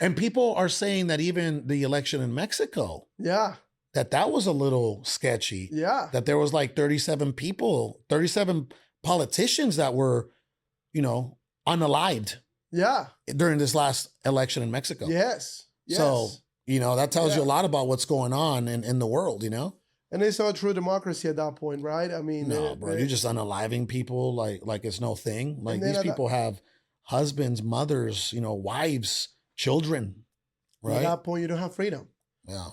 And people are saying that even the election in Mexico, that was a little sketchy. Yeah. That there was like 37 politicians that were, unalived. Yeah. During this last election in Mexico. Yes. So, that tells you a lot about what's going on in the world, And it's not true democracy at that point, right? I mean, no, bro, you're just unaliving people like it's no thing. Like these people have husbands, mothers, wives, children, right? At that point, you don't have freedom. Yeah.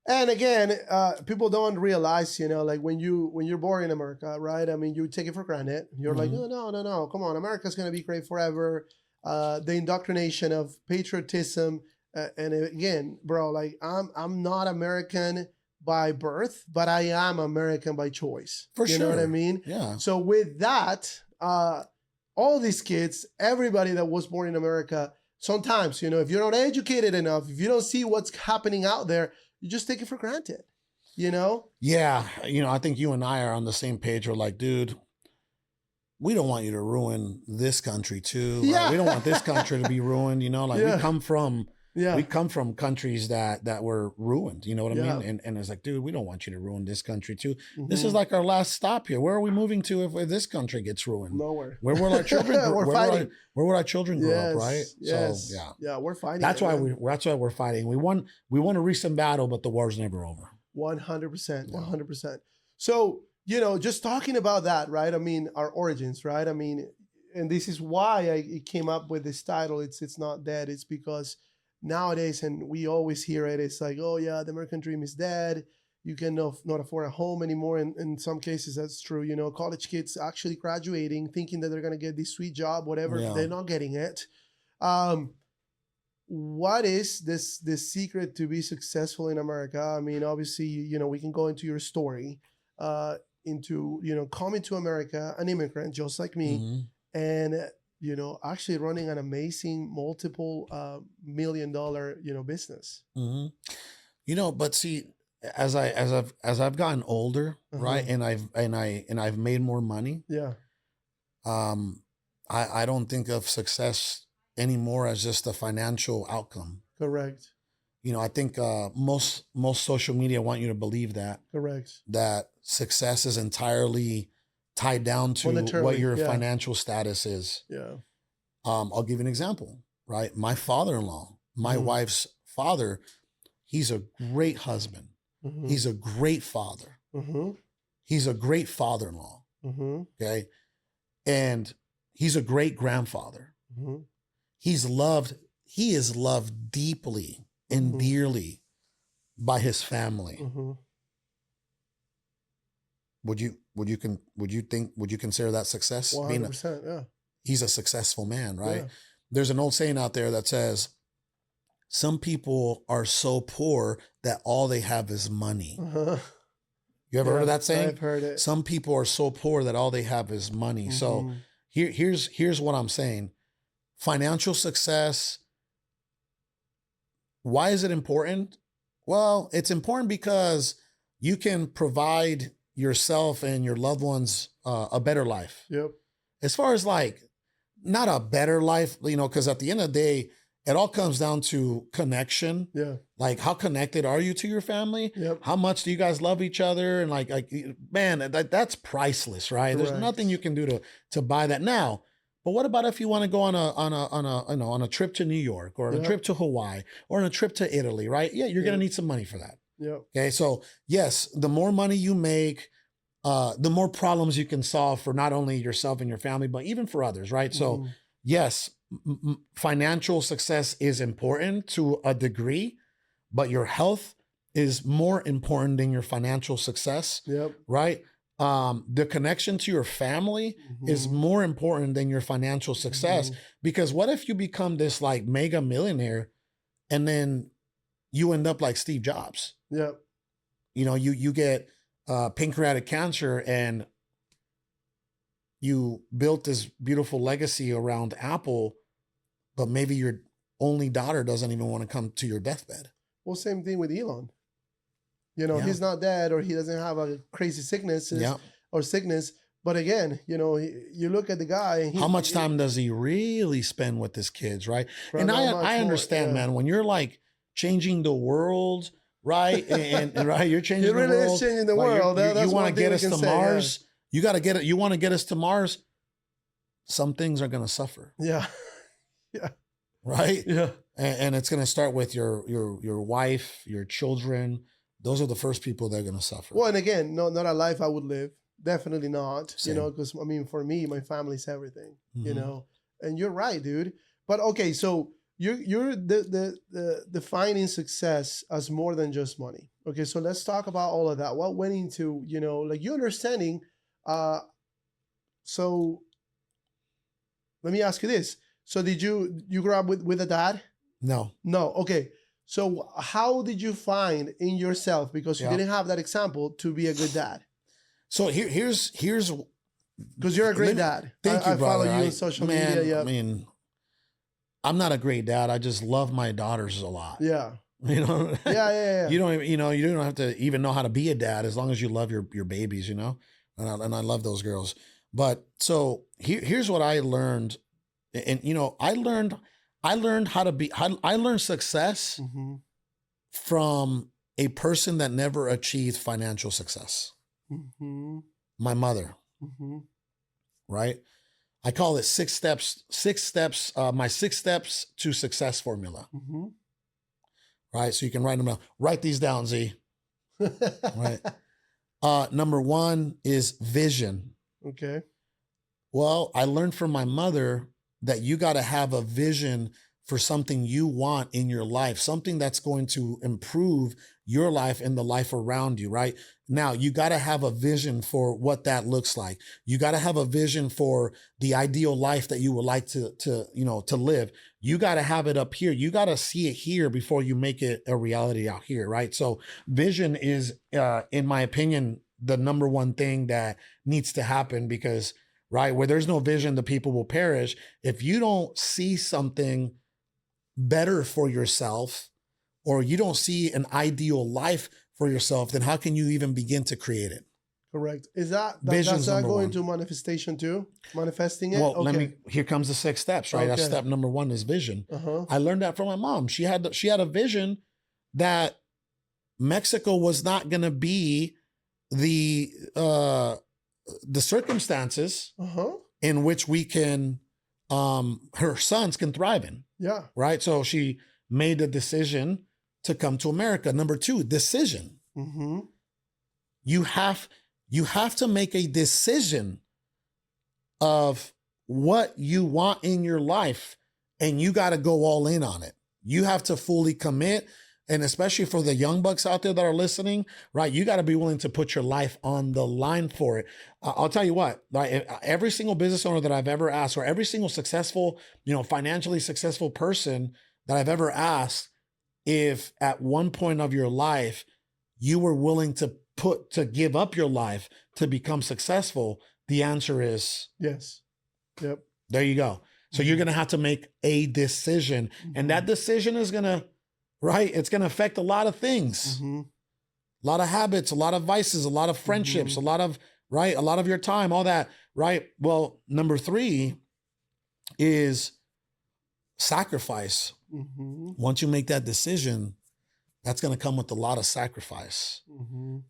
And again, people don't realize, like when you're born in America, right? I mean, you take it for granted. You're like, no, come on, America's gonna be great forever. The indoctrination of patriotism, and again, bro, like I'm not American by birth, but I am American by choice. For sure. You know what I mean? Yeah. So with that, all these kids, everybody that was born in America, sometimes, if you're not educated enough, if you don't see what's happening out there, you just take it for granted, Yeah. I think you and I are on the same page. We're like, dude, we don't want you to ruin this country too. Right? Yeah. We don't want this country to be ruined. We come from countries that were ruined. You know what I mean? And it's like, dude, we don't want you to ruin this country too. This is like our last stop here. Where are we moving to if this country gets ruined? Nowhere. Where will our children? Where will our children grow up? Right. Yes. So yeah, we're fighting. That's why we're fighting. We won a recent battle, but the war's never over. 100%. 100%. So just talking about that, right? I mean, our origins, right? I mean, and this is why it came up with this title. It's not dead. It's because nowadays, and we always hear it, it's like, oh yeah, the American dream is dead. You can not afford a home anymore. And in some cases, that's true. College kids actually graduating, thinking that they're going to get this sweet job, whatever. Yeah. They're not getting it. What is the secret to be successful in America? I mean, obviously, we can go into your story, into, coming to America, an immigrant, just like me. And actually running an amazing multiple $1 million, business. But see, as I've gotten older, right, and I've made more money. Yeah. I don't think of success anymore as just a financial outcome. Correct. I think most social media want you to believe that. Correct. That success is entirely tied down to what your financial status is. Yeah. I'll give you an example, right? My father-in-law, my wife's father, he's a great husband. He's a great father. He's a great father-in-law. Okay. And he's a great grandfather. He is loved deeply and dearly by his family. Would you consider that success? 100%, yeah. He's a successful man, right? Yeah. There's an old saying out there that says, some people are so poor that all they have is money. You ever heard of that saying? I've heard it. Some people are so poor that all they have is money. So here's what I'm saying. Financial success. Why is it important? Well, it's important because you can provide yourself and your loved ones a better life. Yep. As far as like, not a better life, because at the end of the day, it all comes down to connection. Yeah. Like, how connected are you to your family? Yep. How much do you guys love each other? And like man, that's priceless, right? There's Correct. nothing you can do to buy that now. But what about if you want to go on a trip to New York, or on a Yep. trip to Hawaii, or on a trip to Italy, right? Yeah, you're gonna need some money for that. Yep. Okay, so yes, the more money you make, the more problems you can solve for not only yourself and your family, but even for others, right? So yes, financial success is important to a degree, but your health is more important than your financial success. Yep. Right? The connection to your family is more important than your financial success, because what if you become this like mega millionaire and then you end up like Steve Jobs? Yep. You know, you get pancreatic cancer and you built this beautiful legacy around Apple, but maybe your only daughter doesn't even want to come to your deathbed. Well, same thing with Elon. You know, he's not dead, or he doesn't have a crazy sickness or sickness. But again, you know, you look at the guy. How much time does he really spend with his kids, right? And I understand, man, when you're like changing the world, right? And right, you're changing the world. It really is changing the world. You want to get us to Mars. Yeah. You got to get it. You want to get us to Mars. Some things are going to suffer. Yeah. Yeah. Right. Yeah. And it's going to start with your wife, your children. Those are the first people that are going to suffer. Well, and again, not a life I would live. Definitely not. Same. You know, because I mean, for me, my family's everything. You know, and you're right, dude. But okay, so you're defining success as more than just money. Okay, so let's talk about all of that. What went into, you know, like you understanding. So let me ask you this. So did you grow up with a dad? No. Okay. So how did you find in yourself, because you didn't have that example, to be a good dad? So here's because you're a great dad. Thank you, brother. I follow you on social media. Yeah. I mean, I'm not a great dad. I just love my daughters a lot. Yeah. You know. Yeah. You don't even, you don't have to even know how to be a dad, as long as you love your babies. You know, and I love those girls. But so here's what I learned, and you know, I learned how to be. I learned success from a person that never achieved financial success. My mother. Right? I call it 6 steps. 6 steps. My 6 steps to success formula. Right? So you can write them down. Write these down, Z. Right. Number 1 is vision. Okay. Well, I learned from my mother that you got to have a vision for something you want in your life, something that's going to improve your life and the life around you, right? Now, you got to have a vision for what that looks like. You got to have a vision for the ideal life that you would like to live. You got to have it up here. You got to see it here before you make it a reality out here, right? So vision is, in my opinion, the number one thing that needs to happen, because, right, where there's no vision, the people will perish. If you don't see something better for yourself, or you don't see an ideal life for yourself, then how can you even begin to create it? Correct. Is that's not going to manifestation too? Manifesting it? Well, here comes the 6 steps, right? That's step number 1 is vision. I learned that from my mom. She had a vision that Mexico was not going to be the circumstances in which we can, her sons can thrive in. Yeah. Right. So she made the decision to come to America. Number 2, decision. You have to make a decision of what you want in your life, and you got to go all in on it. You have to fully commit. And especially for the young bucks out there that are listening, right? You got to be willing to put your life on the line for it. I'll tell you what, like every single business owner that I've ever asked, or every single successful, financially successful person that I've ever asked, if at one point of your life you were willing to give up your life to become successful, the answer is yes. Yep. There you go. So you're going to have to make a decision, and that decision is going to, right, it's going to affect a lot of things, a lot of habits, a lot of vices, a lot of friendships, a lot of your time, all that, right? Well, number 3 is sacrifice. Once you make that decision, that's going to come with a lot of sacrifice,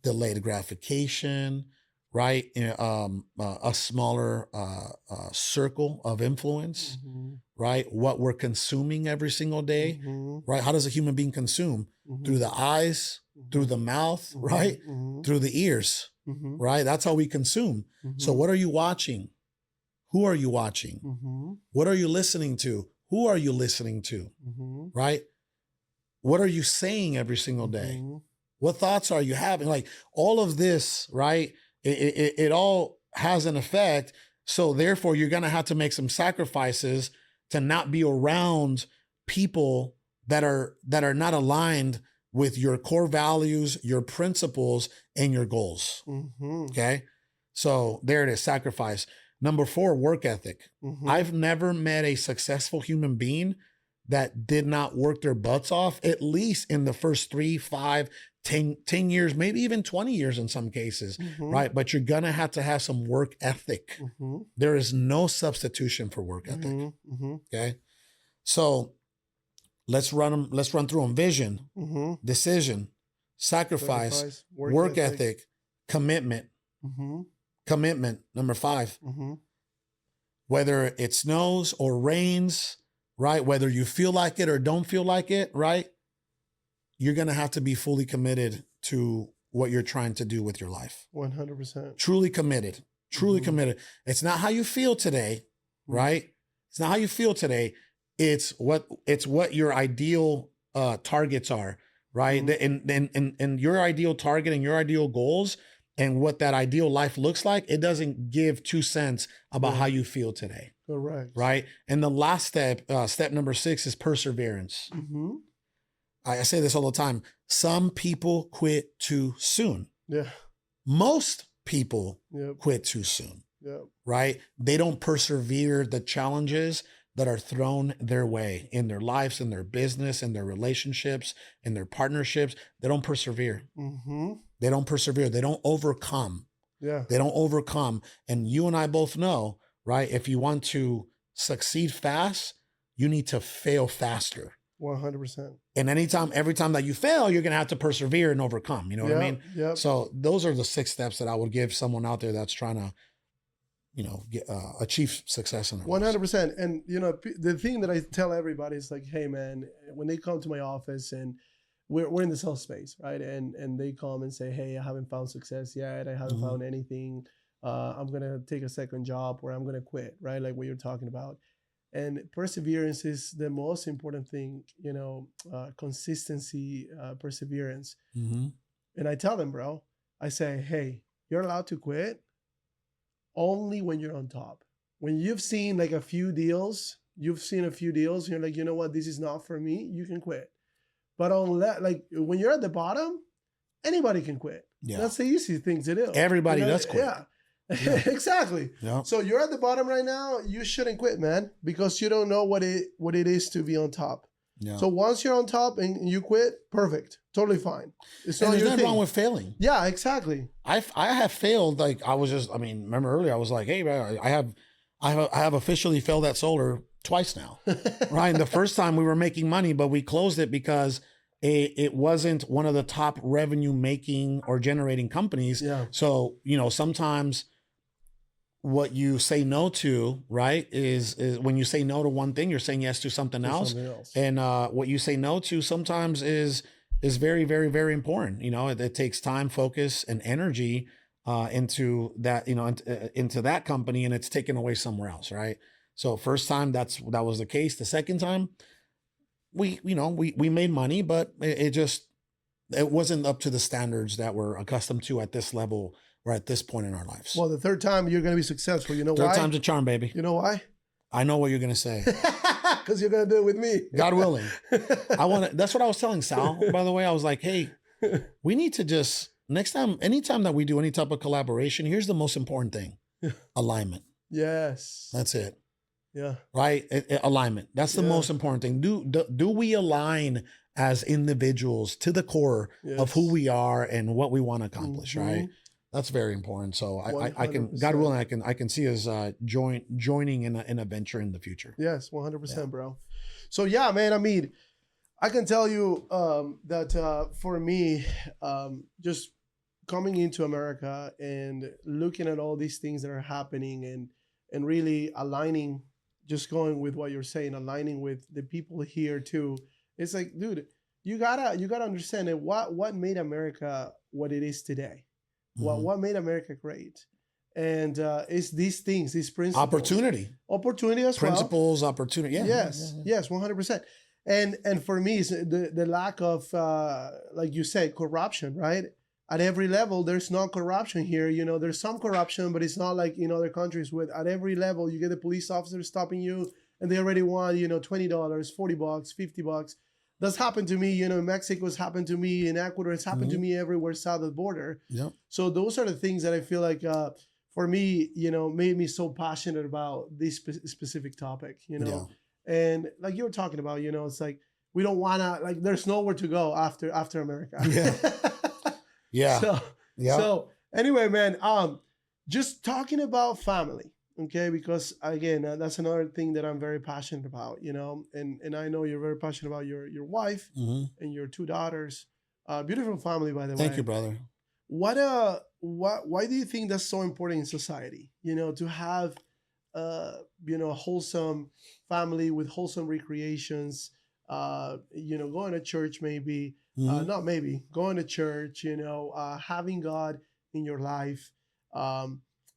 delayed gratification, right? A smaller circle of influence, right? What we're consuming every single day, right? How does a human being consume? Through the eyes, through the mouth, right? Through the ears, right? That's how we consume. So what are you watching? Who are you watching? What are you listening to? Who are you listening to, right? What are you saying every single day? What thoughts are you having? Like all of this, right? It all has an effect. So therefore, you're going to have to make some sacrifices to not be around people that are not aligned with your core values, your principles, and your goals. Okay. So there it is, sacrifice. Number 4, work ethic. I've never met a successful human being that did not work their butts off, at least in the first 3, 5, 10 years, maybe even 20 years in some cases, right? But you're going to have some work ethic. There is no substitution for work ethic. Okay. So let's run through them. Vision, decision, sacrifice, work ethic, commitment. Commitment, number 5. Whether it snows or rains, right? Whether you feel like it or don't feel like it, right? You're going to have to be fully committed to what you're trying to do with your life. 100%. Truly committed. Truly committed. It's not how you feel today, right? It's not how you feel today. It's what your ideal targets are, right? And your ideal target and your ideal goals and what that ideal life looks like, it doesn't give 2 cents about how you feel today. Correct. Right. And the last step, step number 6, is perseverance. I say this all the time. Some people quit too soon. Yeah. Most people quit too soon. Right. They don't persevere the challenges that are thrown their way in their lives, in their business, in their relationships, in their partnerships. They don't persevere. They don't persevere. They don't overcome. They don't overcome. And you and I both know, right? If you want to succeed fast, you need to fail faster. 100%. And every time that you fail, you're going to have to persevere and overcome. You know what I mean? So those are the 6 steps that I would give someone out there that's trying to, achieve success in their lives. 100%. And, the thing that I tell everybody is like, hey, man, when they come to my office and we're in the sales space, right? And they come and say, hey, I haven't found success yet. I haven't found anything. I'm going to take a second job or I'm going to quit, right? Like what you're talking about. And perseverance is the most important thing, consistency, perseverance. And I tell them, bro, I say, hey, you're allowed to quit only when you're on top. When you've seen like a few deals, and you're like, you know what, this is not for me, you can quit. But when you're at the bottom, anybody can quit. Yeah. That's the easy thing to do. Everybody does quit. Yeah. Exactly. Yeah. So you're at the bottom right now, you shouldn't quit, man, because you don't know what it is to be on top. Yeah. So once you're on top and you quit, perfect. Totally fine. It's not there's your nothing thing. wrong with failing. Yeah, exactly. I have failed. Like remember earlier I was like, hey, man, I have officially failed at solar twice now. Right? And the first time we were making money, but we closed it because it wasn't one of the top revenue making or generating companies. Yeah. So, sometimes what you say no to, right, is when you say no to one thing, you're saying yes to something else. And what you say no to sometimes is very, very, very important. It takes time, focus, and energy into that, into that company, and it's taken away somewhere else, right? So first time that was the case. The second time, we made money, but it wasn't up to the standards that we're accustomed to at this level or at this point in our lives. Well, the third time you're going to be successful. You know why? Third time's a charm, baby. You know why? I know what you're going to say. Because you're going to do it with me. God willing. That's what I was telling Sal, by the way. I was like, hey, we need to just, next time, anytime that we do any type of collaboration, here's the most important thing. Alignment. Yes. That's it. Yeah. Right? Alignment. That's the most important thing. Do we align as individuals to the core of who we are and what we want to accomplish, right? That's very important. So I can, God willing, I can see us joining in a venture in the future. Yes, 100%, bro. So yeah, man, I mean, I can tell you that for me, just coming into America and looking at all these things that are happening and really aligning, just going with what you're saying, aligning with the people here too. It's like, dude, you gotta understand that what made America what it is today. What made America great, and it's these things, these principles, opportunity as principles, opportunity. Yeah. Yes, 100%. And for me, it's the lack of like you said, corruption, right? At every level, there's no corruption here. You know, there's some corruption, but it's not like in other countries with at every level you get a police officer stopping you and they already want, you know, $20, $40, $50. That's happened to me, you know, in Mexico, it's happened to me, in Ecuador, it's happened to me everywhere south of the border. Yep. So those are the things that I feel like for me, you know, made me so passionate about this specific topic, you know. Yeah. And like you were talking about, you know, it's like we don't want to, like, there's nowhere to go after America. Yeah. Yeah. So anyway, man, just talking about family, okay? Because again, that's another thing that I'm very passionate about, you know, and I know you're very passionate about your wife and your 2 daughters. Beautiful family, by the way. Thank you, brother. Why do you think that's so important in society? You know, to have you know, a wholesome family with wholesome recreations, you know, going to church maybe, not maybe, going to church, you know, having God in your life,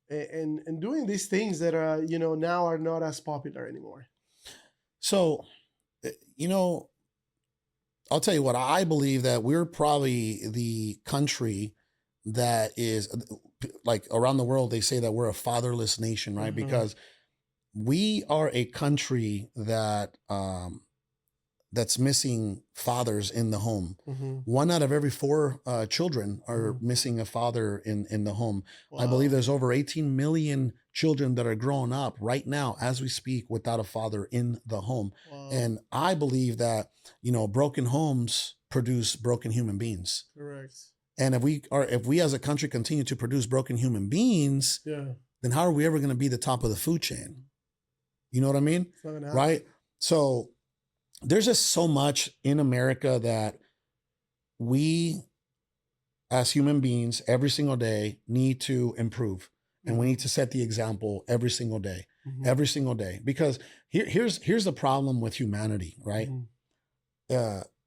and doing these things that are, you know, now are not as popular anymore. So, you know, I'll tell you what, I believe that we're probably the country that is, like, around the world, they say that we're a fatherless nation, right? Because we are a country that that's missing fathers in the home. 1 out of every 4 children are missing a father in the home. Wow. I believe there's over 18 million children that are growing up right now as we speak without a father in the home. Wow. And I believe that, you know, broken homes produce broken human beings. Correct. And if we as a country continue to produce broken human beings, then how are we ever going to be the top of the food chain? You know what I mean? Right? So there's just so much in America that we as human beings every single day need to improve. And we need to set the example every single day, every single day. Because here's the problem with humanity, right?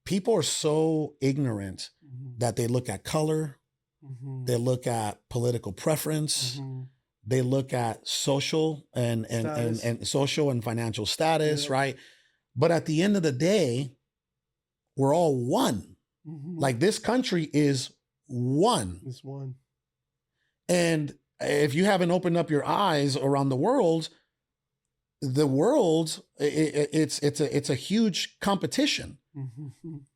People are so ignorant that they look at color, they look at political preference, they look at social and social and financial status, right? But at the end of the day, we're all one. Like, this country is one. It's one. And if you haven't opened up your eyes around the world, it's a huge competition.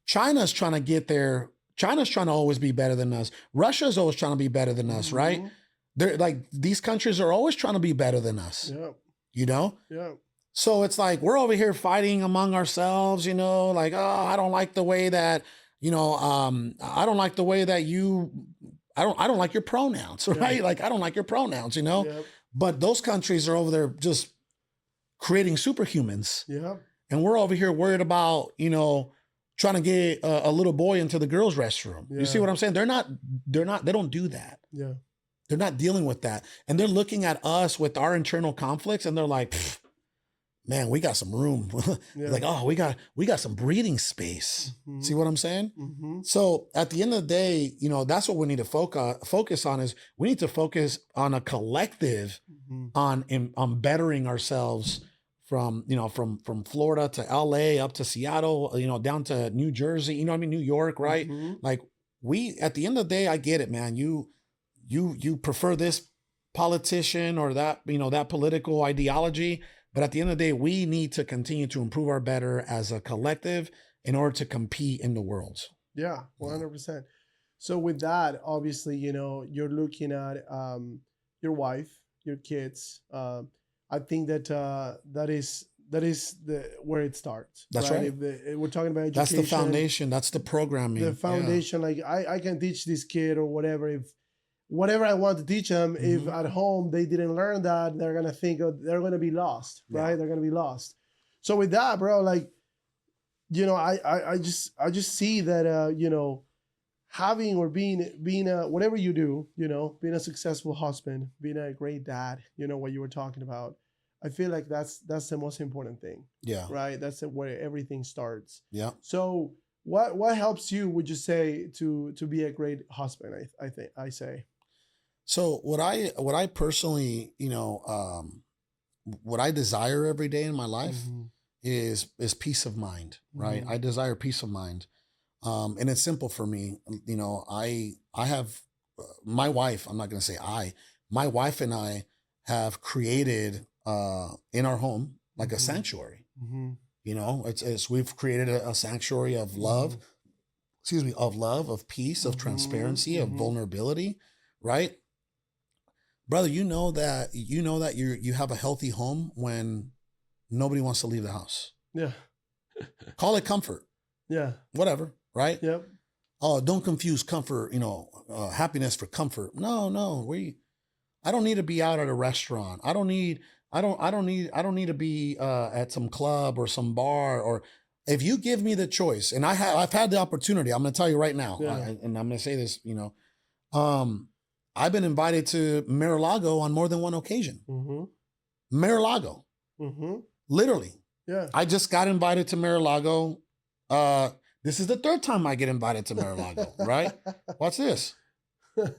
China's trying to get there. China's trying to always be better than us. Russia's always trying to be better than us, right? They're like, these countries are always trying to be better than us. You know? So it's like, we're over here fighting among ourselves, you know, like, oh, I don't like the way that, you know, I don't like the way that I don't like your pronouns, right? Like, I don't like your pronouns, you know? But those countries are over there just creating superhumans. And we're over here worried about, you know, trying to get a little boy into the girls' restroom. You see what I'm saying? They don't do that. They're not dealing with that. And they're looking at us with our internal conflicts and they're like, man, we got some room. Like, oh, we got some breathing space. See what I'm saying? So at the end of the day, you know, that's what we need to focus on is we need to focus on a collective on bettering ourselves from, you know, from Florida to LA up to Seattle, you know, down to New Jersey, you know what I mean? New York, right? Like, at the end of the day, I get it, man. You prefer this politician or that, you know, that political ideology. But at the end of the day, we need to continue to improve our better as a collective in order to compete in the world. Yeah, 100%. So with that, obviously, you know, you're looking at your wife, your kids. I think that that is where it starts. That's right. If we're talking about education. That's the foundation. That's the programming. The foundation. Like, I can teach this kid or whatever. Whatever I want to teach them, if at home they didn't learn that, they're going to think they're going to be lost, right? They're going to be lost. So with that, bro, like, you know, I just see that, you know, having or being a, whatever you do, you know, being a successful husband, being a great dad, you know, what you were talking about, I feel like that's the most important thing. Yeah. Right. That's where everything starts. Yeah. So what helps you, would you say, to be a great husband? I think I say. So what I personally, you know, what I desire every day in my life Mm-hmm. is peace of mind, right? Mm-hmm. I desire peace of mind. And it's simple for me. You know, I have my wife, I'm not going to say my wife and I have created in our home like a Mm-hmm. sanctuary. Mm-hmm. You know, it's we've created a sanctuary of love, excuse me, of love, of peace, of Mm-hmm. transparency, of Mm-hmm. vulnerability, right? Brother, you have a healthy home when nobody wants to leave the house. Yeah. Call it comfort. Yeah. Whatever, right? Yep. Oh, don't confuse comfort, you know, happiness for comfort. No. I don't need to be out at a restaurant. I don't need to be at some club or some bar. Or if you give me the choice, and I've had the opportunity. I'm going to tell you right now, Yeah. and I'm going to say this, you know, I've been invited to Mar-a-Lago on more than one occasion. Mm-hmm. Mar-a-Lago, Mm-hmm. literally. Yeah. I just got invited to Mar-a-Lago. This is the third time I get invited to Mar-a-Lago, right? Watch this. Look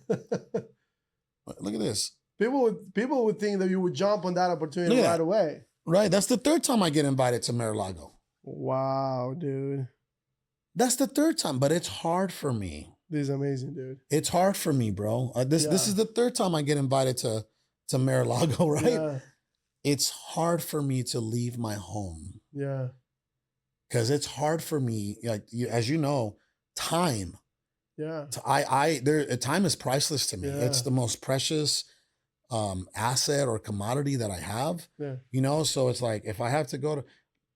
at this. People would think that you would jump on that opportunity right away. Right. That's the third time I get invited to Mar-a-Lago. Wow, dude. That's the third time, but it's hard for me. This is amazing, dude. It's hard for me, bro. This is the third time I get invited to Mar-a-Lago, right? Yeah. It's hard for me to leave my home. Yeah. Because it's hard for me, like as you know, time. Yeah. Time is priceless to me. Yeah. It's the most precious asset or commodity that I have. Yeah. You know, so it's like if I have to go to,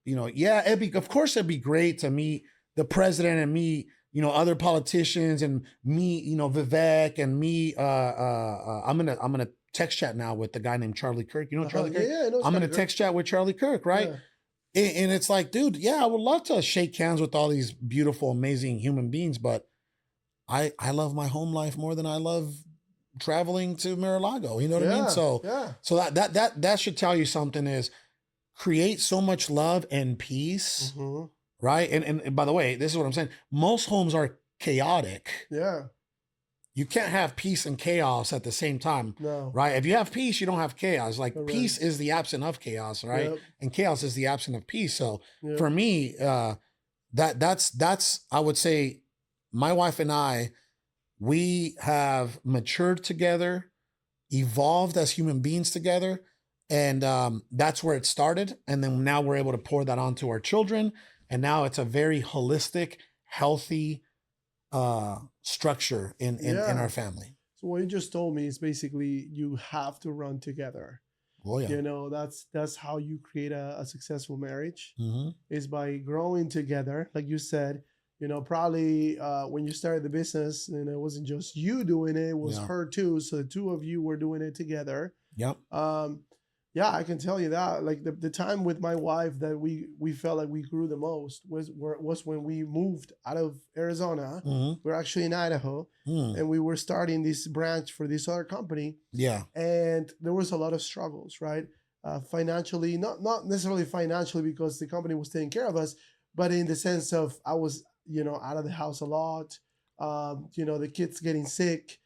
you know, yeah, of course it'd be great to meet the president and meet, you know, other politicians and meet, you know, Vivek and meet I'm gonna text chat now with the guy named Charlie Kirk. You know Charlie Kirk? Yeah, I know I'm gonna text chat with Charlie Kirk, right? Yeah. And it's like, dude, yeah, I would love to shake hands with all these beautiful, amazing human beings, but I love my home life more than I love traveling to Mar-a-Lago. You know what I mean? So that should tell you something is create so much love and peace, right? And by the way, this is what I'm saying. Most homes are chaotic. Yeah. You can't have peace and chaos at the same time, right? If you have peace, you don't have chaos. Like peace is the absence of chaos, right? Yep. And chaos is the absence of peace. So for me, that's I would say my wife and I, we have matured together, evolved as human beings together, and that's where it started. And then now we're able to pour that onto our children, and now it's a very holistic, healthy structure in our family. So what you just told me is basically you have to run together. Oh yeah. You know, that's how you create a successful marriage, is by growing together. Like you said, you know, probably when you started the business, and it wasn't just you doing it, it was her too. So the two of you were doing it together. Yep. Yeah, I can tell you that. Like the time with my wife that we felt like we grew the most was when we moved out of Arizona. We're actually in Idaho, and we were starting this branch for this other company. Yeah. And there was a lot of struggles, right? Financially, not necessarily financially because the company was taking care of us, but in the sense of I was, you know, out of the house a lot. You know, the kids getting sick.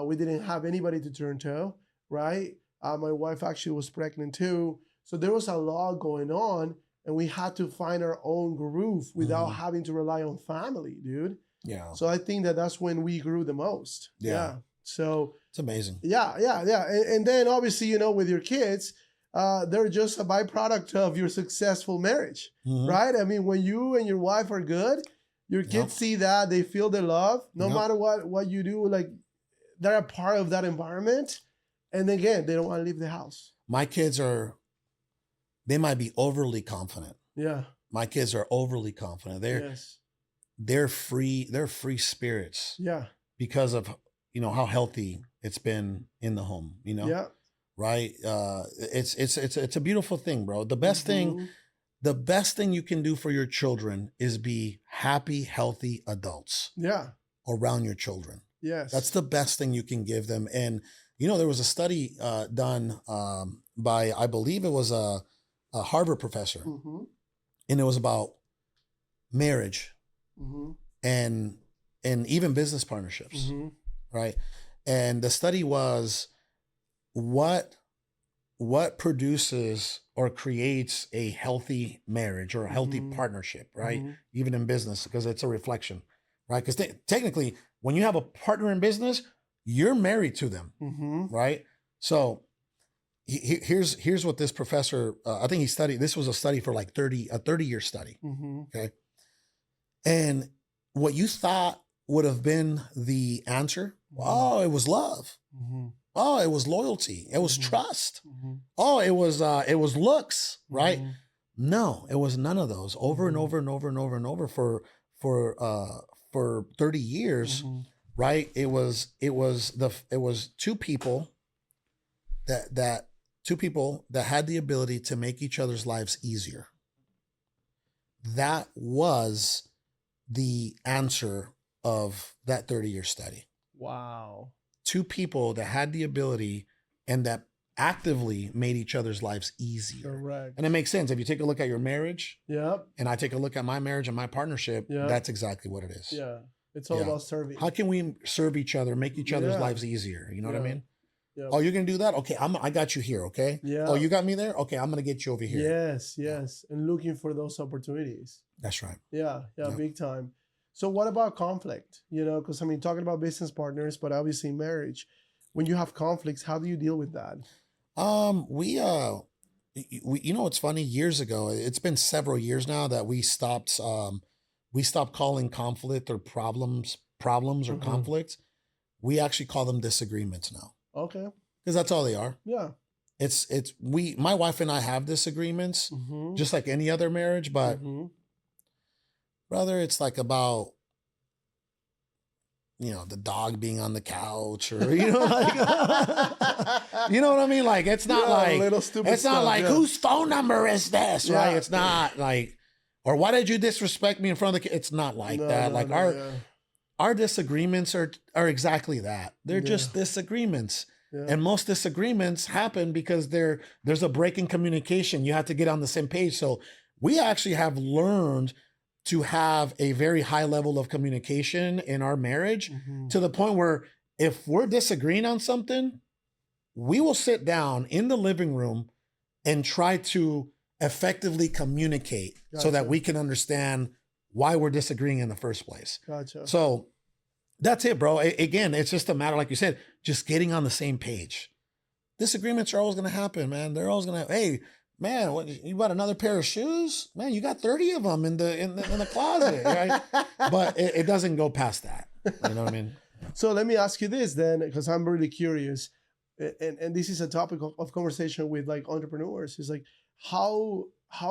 We didn't have anybody to turn to, right? My wife actually was pregnant too. So there was a lot going on, and we had to find our own groove without having to rely on family, dude. Yeah. So I think that's when we grew the most. Yeah. So it's amazing. Yeah. And then obviously, you know, with your kids, they're just a byproduct of your successful marriage, right? I mean, when you and your wife are good, your kids see that, they feel the love, no matter what you do, like they're a part of that environment. And again, they don't want to leave the house. My kids they might be overly confident. Yeah. My kids are overly confident. They're free spirits. Yeah. Because of, you know, how healthy it's been in the home, you know? Yeah. Right? It's a beautiful thing, bro. The best thing the best thing you can do for your children is be happy, healthy adults Yeah. around your children. Yes. That's the best thing you can give them. And, there was a study done by, I believe it was a Harvard professor, Mm-hmm. and it was about marriage Mm-hmm. and even business partnerships, Mm-hmm. right? And the study was what produces or creates a healthy marriage or a healthy Mhm. partnership, right? Mhm. Even in business, because it's a reflection, right? Because technically, when you have a partner in business, you're married to them, Mm-hmm. right? So here's what this professor, I think he studied. This was a study for like a 30-year study, Mm-hmm. okay? And what you thought would have been the answer, oh, it was love. Mm-hmm. Oh, it was loyalty. It was Mhm. trust. Mm-hmm. Oh, it was looks, right? Mhm. No, it was none of those. Over and Mhm. over and over and over and over for 30 years, Mhm. right? It was two people that had the ability to make each other's lives easier. That was the answer of that 30-year study. Wow. Two people that had the ability and that actively made each other's lives easier. Correct. And it makes sense. If you take a look at your marriage Yep. and I take a look at my marriage and my partnership, Yeah. that's exactly what it is. Yeah. It's all Yeah. about serving. How can we serve each other, make each other's Yeah. lives easier? You know what I Yeah. mean? Yep. Oh, you're going to do that? Okay, I got you here, okay? Yeah. Oh, you got me there? Okay, I'm going to get you over here. Yes. Yes. And looking for those opportunities. That's right. Yeah. Yeah. Yep. Big time. So what about conflict? Because talking about business partners, but obviously marriage. When you have conflicts, how do you deal with that? We it's funny, years ago, it's been several years now that we stopped calling conflict or problems or Mhm. conflicts. We actually call them disagreements now, Okay. because that's all they are. Yeah. My wife and I have disagreements Mm-hmm. just like any other marriage, but Mm-hmm. brother, it's like about, the dog being on the couch, or, like, you know what I mean? Like, it's not like, little stupid it's not stuff, like, yeah. whose phone number is this, Yeah. right? It's not like, or why did you disrespect me in front of the kid? It's not like that. Like, our disagreements are exactly that. They're just disagreements. Yeah. And most disagreements happen because there's a break in communication. You have to get on the same page. So we actually have learned to have a very high level of communication in our marriage, Mhm. to the point where if we're disagreeing on something, we will sit down in the living room and try to effectively communicate so that Gotcha. we can understand why we're disagreeing in the first place. Gotcha. So that's it, bro. Again, it's just a matter, like you said, just getting on the same page. Disagreements are always going to happen, man. They're always going to, hey, man, what, you bought another pair of shoes? Man, you got 30 of them in the closet, right? But it doesn't go past that. You know what I mean? So let me ask you this then, because I'm really curious, and this is a topic of conversation with like entrepreneurs. Is like, how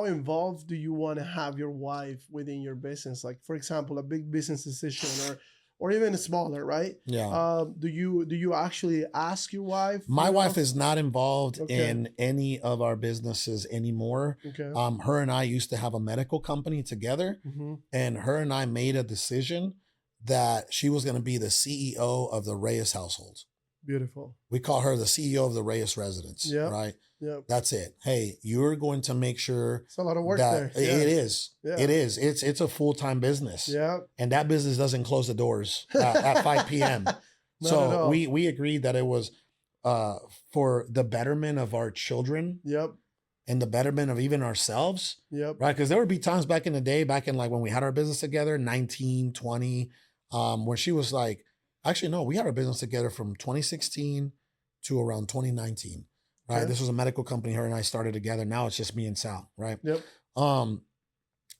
involved do you want to have your wife within your business? Like, for example, a big business decision or even smaller, right? Yeah. Do you actually ask your wife? My wife is not involved Okay. in any of our businesses anymore. Okay. Her and I used to have a medical company together, Mm-hmm. and her and I made a decision that she was going to be the CEO of the Reyes household. Beautiful. We call her the CEO of the Reyes residence, Yeah. right? Yeah. That's it. Hey, you're going to make sure It's a lot of work that there. Yeah. it is. Yeah. It is. It's a full-time business. Yeah. And that business doesn't close the doors at 5 p.m. Not at So all. we agreed that it was for the betterment of our children Yep. and the betterment of even ourselves, Yep. right? Because there would be times back in the day, back in like when we had our business together, 19, 20, when she was like, actually, no, we had our business together from 2016 to around 2019, right? Okay. This was a medical company her and I started together. Now it's just me and Sal, right? Yep.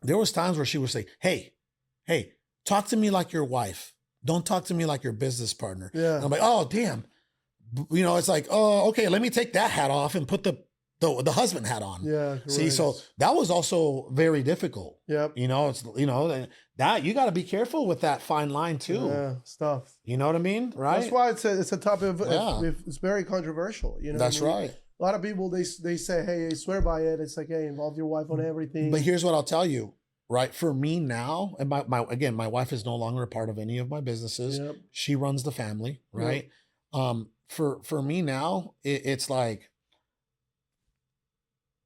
There was times where she would say, hey, talk to me like your wife. Don't talk to me like your business partner. Yeah. And I'm like, oh, damn. It's like, oh, okay, let me take that hat off and put the husband hat on. Yeah. See, right. so that was also very difficult. Yep. It's, that you got to be careful with that fine line too. Yeah. Stuff. You know what I mean? Right. That's why it's a topic of Yeah. it's very controversial. You know. That's what I mean? right. A lot of people, they say, hey, I swear by it. It's like, hey, involve your wife on everything. But here's what I'll tell you, right? For me now, and my wife is no longer a part of any of my businesses. Yep. She runs the family, right? For me now, it's like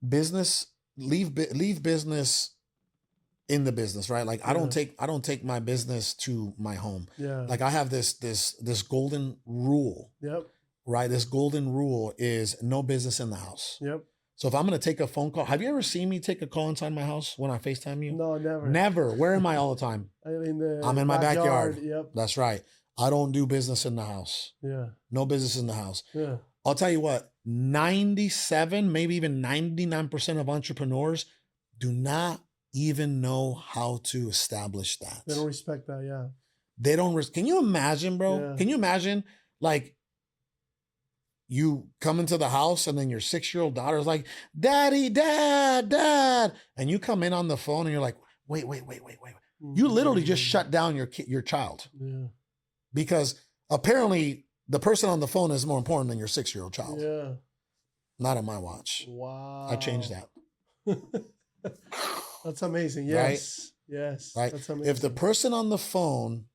business, leave business in the business, right? Like I don't take my business to my home. Yeah. Like I have this golden rule. Yep. Right? This golden rule is no business in the house. Yep. So if I'm going to take a phone call, have you ever seen me take a call inside my house when I FaceTime you? No, never. Never. Where am I all the time? I'm in my backyard. Yep. That's right. I don't do business in the house. Yeah. No business in the house. Yeah. I'll tell you what, 97, maybe even 99% of entrepreneurs do not even know how to establish that. They don't respect that. Yeah. They don't. Can you imagine, bro? Yeah. Can you imagine, like, you come into the house and then your 6-year-old daughter is like, Daddy, Dad. And you come in on the phone and you're like, wait. You literally just shut down your child. Yeah. Because apparently the person on the phone is more important than your 6-year-old child. Yeah. Not on my watch. Wow. I changed that. That's amazing. Yes. Right? Yes. Right. That's amazing. If the person on the phone,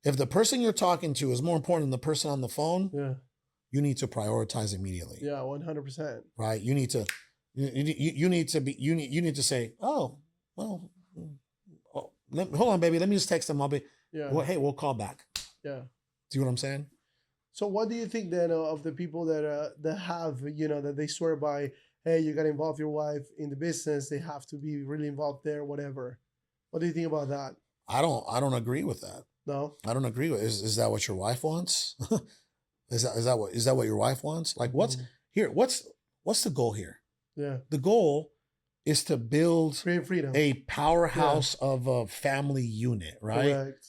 if the person you're talking to is more important than the person on the phone, yeah, you need to prioritize immediately. Yeah, 100%. Right? You need to say, oh, well, hold on, baby. Let me just text them. I'll be, well, hey, we'll call back. Yeah. See what I'm saying? So what do you think then of the people that have, that they swear by, hey, you got to involve your wife in the business. They have to be really involved there, whatever. What do you think about that? I don't agree with that. No, I don't agree with. Is that what your wife wants? Is that what your wife wants? Like what's the goal here? Yeah. The goal is to build freedom, a powerhouse of a family unit, right? Correct.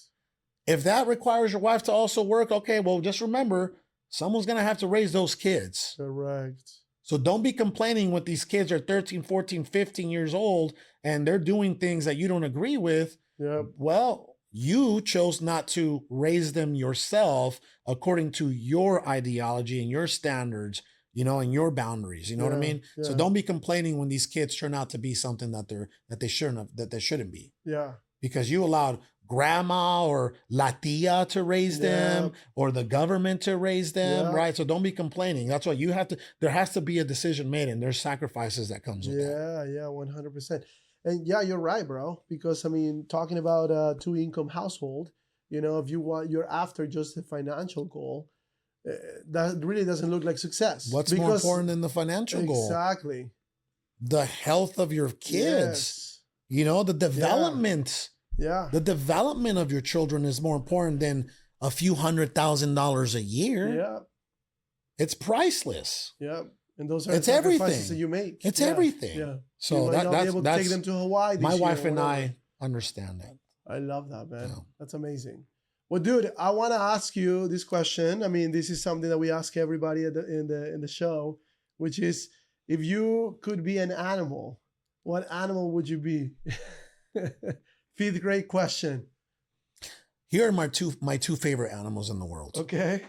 If that requires your wife to also work, okay, well, just remember, someone's going to have to raise those kids. Correct. So don't be complaining when these kids are 13, 14, 15 years old and they're doing things that you don't agree with. Yep. Well, you chose not to raise them yourself according to your ideology and your standards, and your boundaries. You know what I mean? Yeah. So don't be complaining when these kids turn out to be something that they shouldn't be. Yeah. Because you allowed grandma or la tia to raise them or the government to raise them, right? So don't be complaining. That's why there has to be a decision made, and there's sacrifices that comes with that. Yeah, 100%. And yeah, you're right, bro. Because I mean, talking about a 2-income household, if you're after just a financial goal, that really doesn't look like success. What's more important than the financial goal? Exactly. The health of your kids. Yes. The development. Yeah. The development of your children is more important than a few $100,000 a year. Yeah. It's priceless. Yeah. And those are it's sacrifices everything that you make. It's everything. Yeah. So you might not be able to take them to Hawaii this my year wife and I understand that. I love that, man. Yeah. That's amazing. Well, dude, I want to ask you this question. I mean, this is something that we ask everybody in the show, which is, if you could be an animal, what animal would you be? 5th grade question. Here are my two favorite animals in the world. Okay.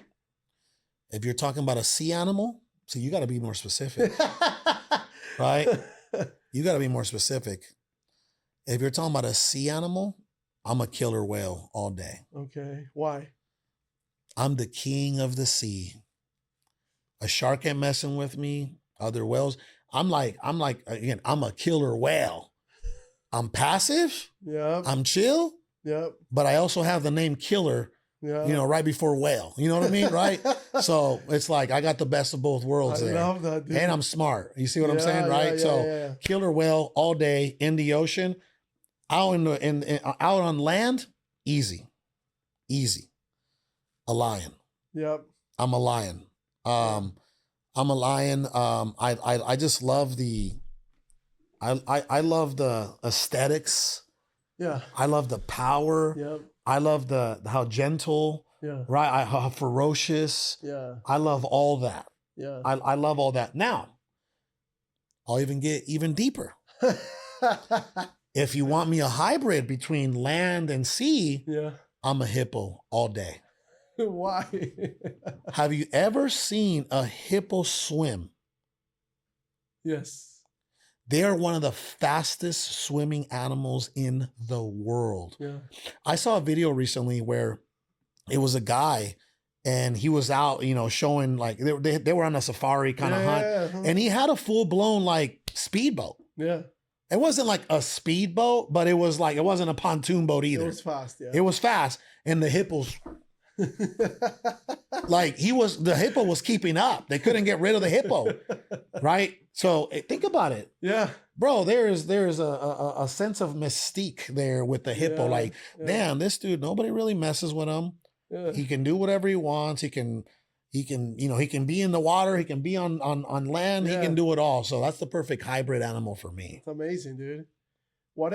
If you're talking about a sea animal, so you got to be more specific, right? You got to be more specific. If you're talking about a sea animal, I'm a killer whale all day. Okay. Why? I'm the king of the sea. A shark ain't messing with me. Other whales. I'm like, again, I'm a killer whale. I'm passive. Yeah. I'm chill. Yeah. But I also have the name killer, right before whale. You know what I mean? Right? So it's like I got the best of both worlds there. I love that, dude. And I'm smart. You see what I'm saying? Right? Killer whale all day in the ocean. Out out on land, easy. A lion. Yep. I'm a lion. I'm a lion. I just love I love the aesthetics. Yeah. I love the power. Yep. I love how gentle. Yeah. Right. How ferocious. Yeah. I love all that. Yeah. I love all that. Now, I'll even get even deeper. If you want me a hybrid between land and sea, I'm a hippo all day. Why? Have you ever seen a hippo swim? Yes. They are one of the fastest swimming animals in the world. Yeah. I saw a video recently where it was a guy and he was out, you know, showing like they were on a safari kind of hunt, and he had a full blown like speedboat. Yeah. It wasn't like a speedboat, but it was like, it wasn't a pontoon boat either. It was fast. Yeah. It was fast. And the hippos, like the hippo was keeping up. They couldn't get rid of the hippo. Right. So think about it. Yeah. Bro, there's a sense of mystique there with the hippo. Like, damn, this dude, nobody really messes with him. Yeah. He can do whatever he wants. He can, you know, he can be in the water. He can be on land. He can do it all. So that's the perfect hybrid animal for me. It's amazing, dude. What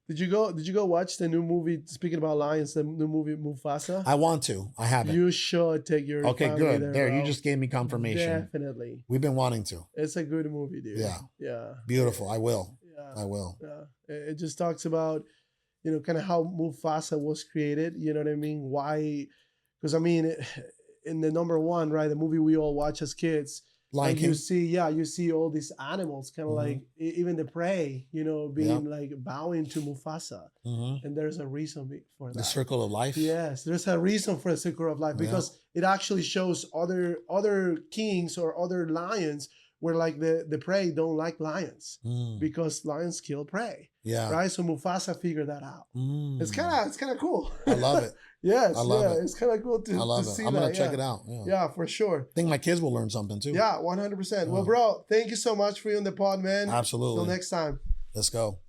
did you go watch the new movie, speaking about lions, the new movie Mufasa? I want to. I haven't. You should take your Okay, family good. There, bro. you just gave me confirmation. Definitely. We've been wanting to. It's a good movie, dude. Yeah. Yeah. Beautiful. I will. Yeah. I will. Yeah. It just talks about, you know, kind of how Mufasa was created. You know what I mean? Why? Because I mean, in the number one, right, the movie we all watch as kids, like you see all these animals, kind of like even the prey, you know, being like bowing to Mufasa, and there's a reason for that. The circle of life. Yes, there's a reason for the circle of life, because it actually shows other kings or other lions where like the prey don't like lions because lions kill prey. Yeah. Right. So Mufasa figured that out. It's kind of cool. I love it. Yes. I love it. It's kind of cool to see that. I'm gonna check it out. Yeah, for sure. I think my kids will learn something too. Yeah, 100%. Well, bro, thank you so much for you on the pod, man. Absolutely. Till next time. Let's go.